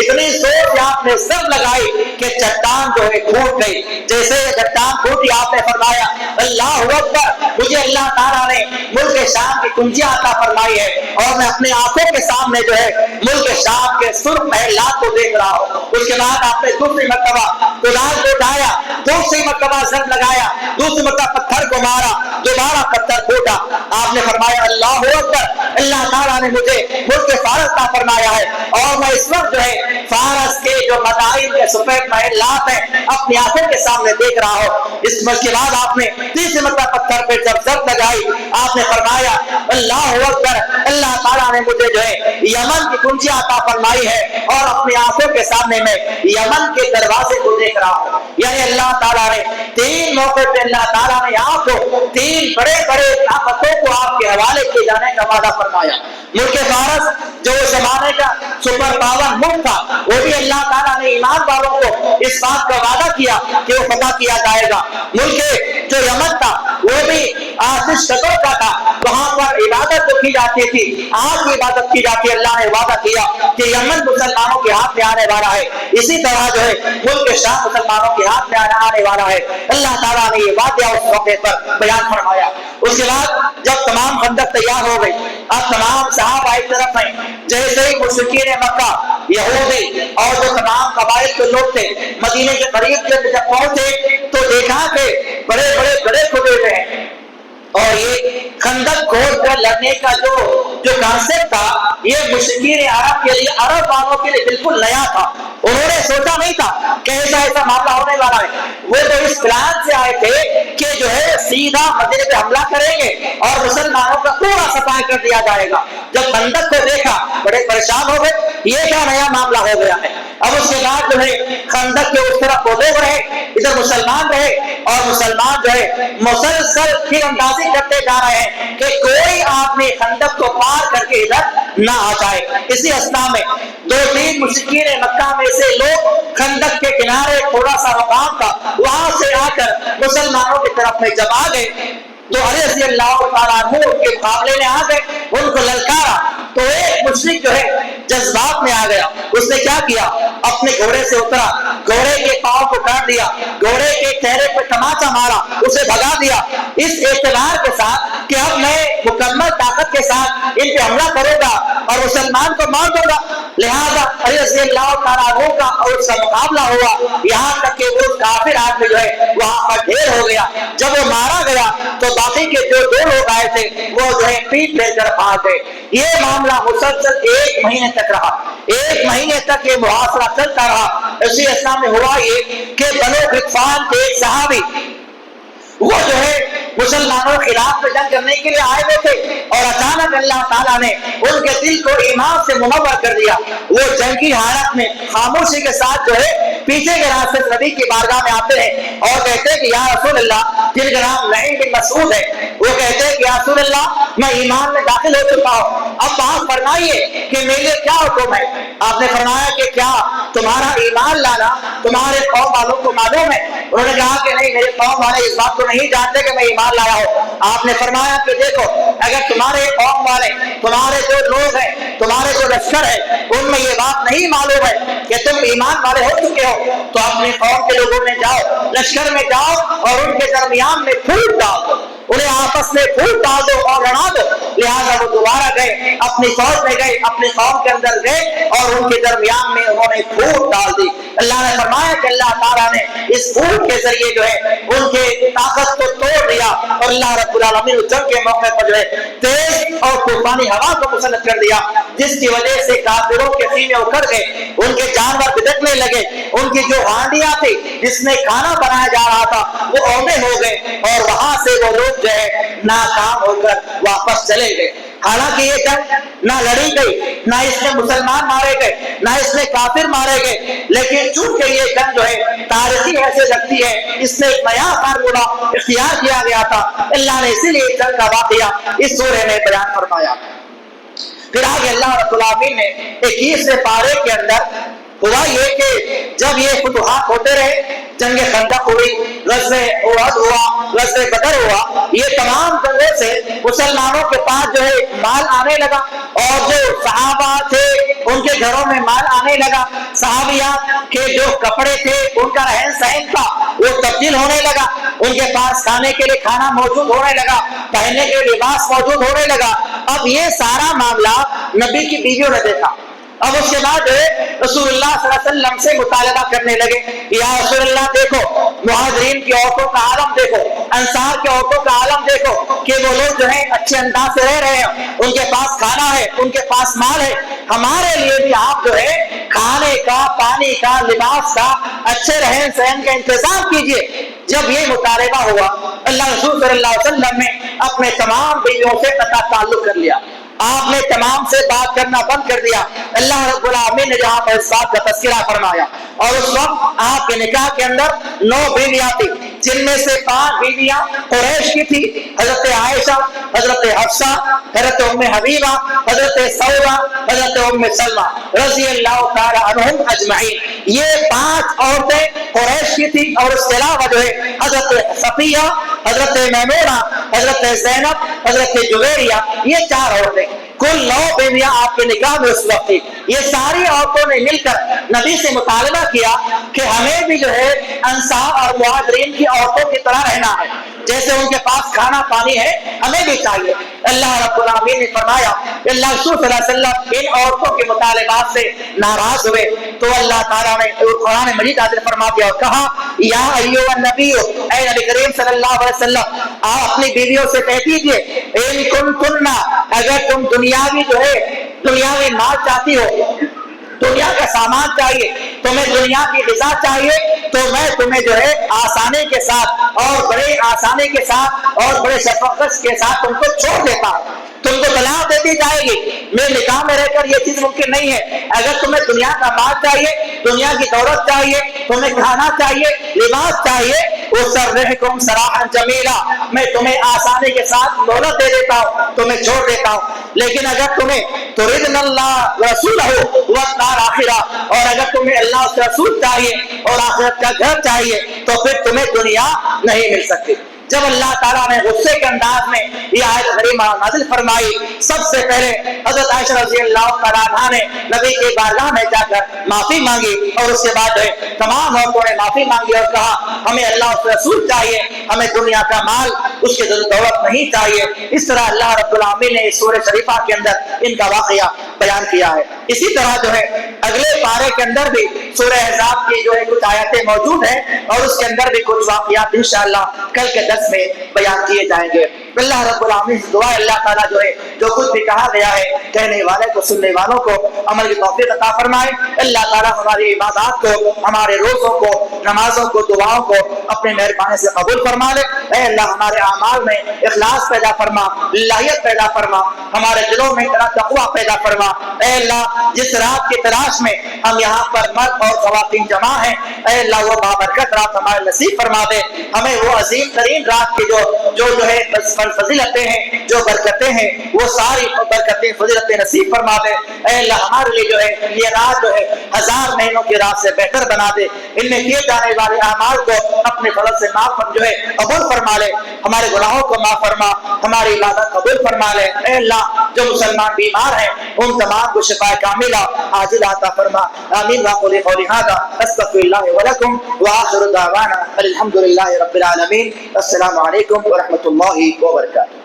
اتنی زور سے آپ نے ضرب لگائی کہ چٹان جو ہے پھوٹ گئی. جیسے چٹان پھوٹی آپ نے فرمایا اللہ اکبر, مجھے اللہ تعالیٰ نے ملک شام کی کنجیاں عطا فرمائی ہے اور میں اپنی آنکھوں کے سامنے جو ہے ملک شام کے سرخ محلات کو دیکھ رہا ہوں. اس کے بعد آپ نے دوسری مرتبہ کدال کو اٹھایا, دوسری مرتبہ ضرب لگایا, دوسری مرتبہ پتھر کو مارا, دوبارہ پتھر پھوٹا. آپ نے فرمایا اللہ اکبر, اللہ تعالیٰ نے مجھے ملک فارس کا فرمایا ہے اور میں اس وقت جو ہے فارس کے جو مدائن کے سفید محلات ہیں اپنی آنکھوں کے سامنے دیکھ رہا ہوں. اس کے بعد آپ نے تیسری مرتبہ پتھر پہ جب ضرب لگائی آپ نے فرمایا اللہ اکبر, اللہ تعالیٰ نے مجھے جو ہے یمن کی کنجیاں عطا فرمائی ہے اور اپنی آنکھوں کے سامنے میں یمن کے دروازے کو دیکھ رہا ہوں. یعنی اللہ تعالیٰ نے تین موقع پہ اللہ تعالیٰ نے آپ کو تین بڑے بڑے طاقتوں کو آپ کے حوالے کیے جانے کا وعدہ فرمایا. ملک فارس جو اس زمانے کا سپر پاور ملک تھا, وہ بھی اللہ تعالیٰ نے ایمان والوں کو اس بات کا وعدہ کیا کہ وہ فتح کیا جائے گا. ملک جو یمن تھا وہ بھی آتش شکر کا تھا, وہاں پر عبادت تو کی جاتی تھی, آگ کی عبادت کی جاتی. اللہ نے وعدہ کیا کہ یمن مسلمانوں کے ہاتھ میں آنے والا ہے, اسی طرح جو ہے ملک شام مسلمانوں کے ہاتھ میں آنے والا ہے. اللہ تعالیٰ نے یہ وعدہ اس موقع پر بیان فرمایا. اس کے بعد جب تمام خندق تیار ہو گئی, اب تمام صحابہ ایک طرف ہیں. جیسے ہی مشرکین مکہ, یہودی اور جو تمام قبائل کے لوگ تھے مدینے کے قریب جب پہنچے تو دیکھا کہ بڑے بڑے گڑھے کھدے ہوئے ہیں اور یہ خندق کھود کر لڑنے کا جو کانسیپٹ تھا یہ مشرکین عرب کے لیے, عرب والوں کے لیے بالکل نیا تھا. انہوں نے سوچا نہیں تھا کہ ایسا معاملہ ہونے والا ہے. وہ تو اس پلان سے آئے تھے کہ جو ہے سیدھا مدینے پہ حملہ کریں گے اور مسلمانوں کا پورا صفائی کر دیا جائے گا. جب خندق کو دیکھا بڑے پریشان ہو گئے, یہ کیا نیا معاملہ ہو گیا ہے. اب اس کے بعد جو ہے خندق کے اس طرف وہ لوگ رہے, ادھر مسلمان رہے اور مسلمان جو ہے مسلسل پھر اندازی کرتے جا رہے ہیں کہ کوئی آدمی خندق کو پار کر کے ادھر نہ آ جائے. اسی اسنا میں دو تین مشرکین مکہ میں سے لوگ خندق کے کنارے تھوڑا سا مقام تھا وہاں سے آ کر مسلمانوں کی طرف میں جب آ گئے تو علی رضی اللہ تعالیٰ عنہ کے مقابلے میں آ گئے, ان کو للکارا. تو ایک مشرک جو ہے جذبات میں آ گیا, اس نے کیا کیا, اپنے گھوڑے سے اترا, گھوڑے کے پاؤں کو کاٹ دیا, گھوڑے کے چہرے پہ تماچا مارا, اسے بھگا دیا اس اعتبار کے ساتھ کہ اب میں مکمل طاقت کے ساتھ ان پہ حملہ کروں گا اور مسلمان کو مار دوں گا. لہذا علی رضی اللہ تعالیٰ عنہ کا اور اس کا مقابلہ ہوا, یہاں تک کہ وہ کافر آدمی جو ہے وہاں پر ڈھیر ہو گیا. جب وہ مارا گیا تو باقی کے جو دو لوگ آئے تھے وہ جو ہے پیٹ پھیر کر بھاگ گئے. یہ معاملہ مسلسل ایک مہینے تک رہا, ایک مہینے تک یہ محاصرہ چلتا رہا. اسی اسنا میں ہوا یہ کہ بنو غطفان کے ایک صحابی وہ جو ہے مسلمانوں کے خلاف میں جنگ کرنے کے لیے آئے ہوئے تھے اور اچانک اللہ تعالیٰ نے ان کے دل کو ایمان سے منور کر دیا. وہ جنگ کی حالت میں خاموشی کے ساتھ جو ہے پیچھے کے راستے نبی کی بارگاہ میں آتے ہیں اور کہتے ہیں کہ یا رسول اللہ, جن کا نام نعیم بن مسعود ہے, وہ کہتے ہیں کہ یا رسول اللہ میں ایمان میں داخل ہو چکا ہوں, اب بات فرمائیے کہ میرے لیے کیا حکم ہے. آپ نے فرمایا کہ کیا تمہارا ایمان لانا تمہارے قوم والوں کو معلوم ہے. انہوں نے کہا کہ نہیں, میرے قوم والے اس بات کو نہیں جانتے کہ میں ایمان لایا ہوں. آپ نے فرمایا کہ دیکھو, اگر تمہارے قوم والے, تمہارے جو لوگ ہیں, تمہارے جو لشکر ہے, ان میں یہ بات نہیں معلوم ہے کہ تم ایمان والے ہو چکے ہو, تو اپنے قوم کے لوگوں میں جاؤ, لشکر میں جاؤ اور ان کے درمیان میں پھوٹ ڈال دو, انہیں آپس میں پھوٹ ڈال دو اور لڑا دو. لہٰذا وہ دوبارہ گئے, اپنی فوج میں گئے, اپنے قوم کے اندر گئے اور ان کے درمیان میں انہوں نے پھوٹ ڈال دی. اللہ نے فرمایا کہ اللہ تعالیٰ نے اس پھوٹ کے ذریعے جو ہے ان کے طاقت کو توڑ دیا اور اللہ رب العالمین اس جنگ کے موقع پر جو ہے تیز اور طوفانی ہوا کو مسلط کر دیا, جس کی وجہ سے کافروں کے سینے اکھڑ گئے, ان کے جانور بھٹکنے لگے, ان کی جو ہانڈیاں تھی جس میں کھانا بنایا جا رہا تھا وہ اودے ہو گئے اور وہاں سے وہ لوگ جو ہے ناکام ہو کر واپس چلے گئے. حالانکہ یہ جنگ نہ لڑی گئی, نہ اس میں مسلمان مارے گئے, نہ اس میں کافر مارے گئے, لیکن چونکہ یہ جنگ جو ہے تاریخی ایسے لگتی ہے, اس میں ایک نیا فارمولا اختیار کیا گیا تھا. اللہ نے اسی لیے جنگ کا واقعہ اس سورہ میں بیان فرمایا. پھر آگے اللہ رب العالمین نے 21ویں پارے کے اندر ہوا یہ کہ جب یہ فتوحات ہوتے رہے, جنگ خندق ہوئی, غزوہ احد ہوا, غزوہ بدر ہوا, یہ تمام جنگوں سے مسلمانوں کے پاس جو ہے مال آنے لگا اور جو صحابہ تھے ان ان کے گھروں میں مال آنے لگا، صحابیات کے جو کپڑے تھے ان کا رہن سہن تھا وہ تبدیل ہونے لگا، ان کے پاس کھانے کے لیے کھانا موجود ہونے لگا، پہننے کے لیے لباس موجود ہونے لگا۔ اب یہ سارا معاملہ نبی کی بیویوں نے دیکھا۔ اب اس کے بعد رسول اللہ صلی اللہ علیہ وسلم سے مطالبہ کرنے لگے، یا رسول اللہ دیکھو مہاجرین کی عورتوں کا عالم دیکھو، انصار کی عورتوں کا عالم دیکھو کہ وہ لوگ جو ہیں اچھے انداز سے رہ رہے ہیں، ان کے پاس کھانا ہے، ان کے پاس مال ہے، ہمارے لیے بھی آپ جو ہے کھانے کا، پانی کا، لباس کا، اچھے رہن سہن کا انتظام کیجئے۔ جب یہ مطالبہ ہوا اللہ رسول صلی اللہ علیہ وسلم نے اپنے تمام بیویوں سے قطع تعلق کر لیا، آپ نے تمام سے بات کرنا بند کر دیا۔ اللہ رب العالمین نے جہاں پر اس بات کا تذکرہ فرمایا، اور اس وقت آپ کے نکاح کے اندر 9 بیویاں تھیں، جن میں سے 5 بیویاں قریش کی تھی، حضرت عائشہ، حضرت حفصہ، حضرت ام حبیبہ، حضرت سودہ، حضرت ام سلمہ رضی اللہ تعالی عنہم اجمعین۔ یہ 5 عورتیں قریش کی تھی، اور اس کے علاوہ جو ہے حضرت صفیہ، حضرت میمونہ، حضرت زینب، حضرت جویریہ، یہ 4 عورتیں، کل 9 بیویاں آپ کے نکاح میں اس وقت تھی۔ یہ ساری عورتوں نے مل کر نبی سے مطالبہ کیا کہ ہمیں بھی جو ہے انصار اور مہاجرین کی عورتوں کی طرح رہنا ہے، جیسے ان کے پاس کھانا پانی ہے ہمیں بھی چاہیے۔ اللہ رب العالمین نے فرمایا کہ اللہ رسول صلی اللہ علیہ وسلم ان عورتوں کے مطالبات سے ناراض ہوئے تو اللہ تعالیٰ نے قرآن مجید نازل فرما دیا اور کہا، یا ایھا النبی، اے نبی کریم صلی اللہ علیہ وسلم، آپ اپنی بیویوں سے کہہ دیجئے، ان کنتن، اگر تم دنیاوی جو ہے دنیاوی مال چاہتی ہو، دنیا کا سامان چاہیے، تمہیں دنیا کی غذا چاہیے، تو میں تمہیں جو ہے آسانی کے ساتھ اور بڑے آسانی کے ساتھ اور بڑے شفقت کے ساتھ تم کو چھوڑ دیتا ہوں، تم کو طلاق دے دی جائے گی۔ میرے نکاح میں رہ کر یہ چیز ممکن نہیں ہے۔ اگر تمہیں دنیا کا مال چاہیے، دنیا کی دولت چاہیے، تمہیں کھانا چاہیے، لباس چاہیے، اسرحکم سراحا جمیلا، میں تمہیں آسانی کے ساتھ دولت دے دیتا ہوں، تمہیں چھوڑ دیتا ہوں۔ لیکن اگر تمہیں تردن اللہ رسولہ والدار آخرہ، اور اگر تمہیں اللہ اس رسول چاہیے اور آخرت کا گھر چاہیے، تو پھر تمہیں دنیا نہیں مل سکتی۔ جب اللہ تعالیٰ نے غصے کے انداز میں یہ آیت کریمہ نازل فرمائی، سب سے پہلے حضرت عائشہ رضی اللہ تعالیٰ عنہا نے نبی کے بارگاہ میں جا کر معافی مانگی، اور اس کے بعد تمام عورتوں نے معافی مانگی اور کہا ہمیں اللہ اس رسول چاہیے، ہمیں دنیا کا مال، اس کی دولت نہیں چاہیے۔ اس طرح اللہ رب العالمین نے اس سورہ شریفہ کے اندر ان کا واقعہ بیان کیا ہے۔ اسی طرح جو ہے اگلے پارے کے اندر بھی سورہ احزاب کی جو ہے کچھ آیتیں موجود ہیں، اور اس کے اندر بھی کچھ واقعات انشاءاللہ کل کے درس میں بیان کیے جائیں گے۔ اللہ رب العالمین سے دعا ہے اللہ تعالیٰ جو ہے جو کچھ بھی کہا گیا ہے کہنے والے کو، سننے والوں کو عمل کی توفیق عطا فرمائے۔ اللہ تعالیٰ ہماری عبادات کو، ہمارے روزوں کو، نمازوں کو، دعاؤں کو اپنے مہربانی سے قبول فرما لے۔ اے اللہ ہمارے اعمال میں اخلاص پیدا فرما، للہیت پیدا فرما، ہمارے دلوں میں تقویٰ پیدا فرما۔ اے اللہ جس رات کی تلاش میں ہم یہاں پر مرد اور خواتین جمع ہیں، اے اللہ وہ بابرکت رات ہمارے نصیب فرما دے۔ ہمیں وہ عظیم ترین رات کی جو ہے فضیلتیں ہیں، جو برکتیں ہیں، وہ ساری برکتیں فضیلتیں نصیب فرما دے۔ اے اللہ ہمارے لیے جو ہے یہ رات جو ہے 1000 مہینوں کی رات سے بہتر بنا دے۔ ان میں کیے جانے والے اعمال کو اپنے فضل سے معاف جو ہے قبول فرما لے، ہمارے گناہوں کو معاف فرما، ہماری عبادت قبول فرما لے۔ اے اللہ جو مسلمان بیمار ہیں ان تمام کو شفا کاملہ عاجلہ عطا فرما۔ آمین واقول قولی ھذا استغفر اللہ ولکم وآخر دعوانا الحمد للہ رب العالمین۔ السلام علیکم ورحمۃ اللہ وبرکاتہ۔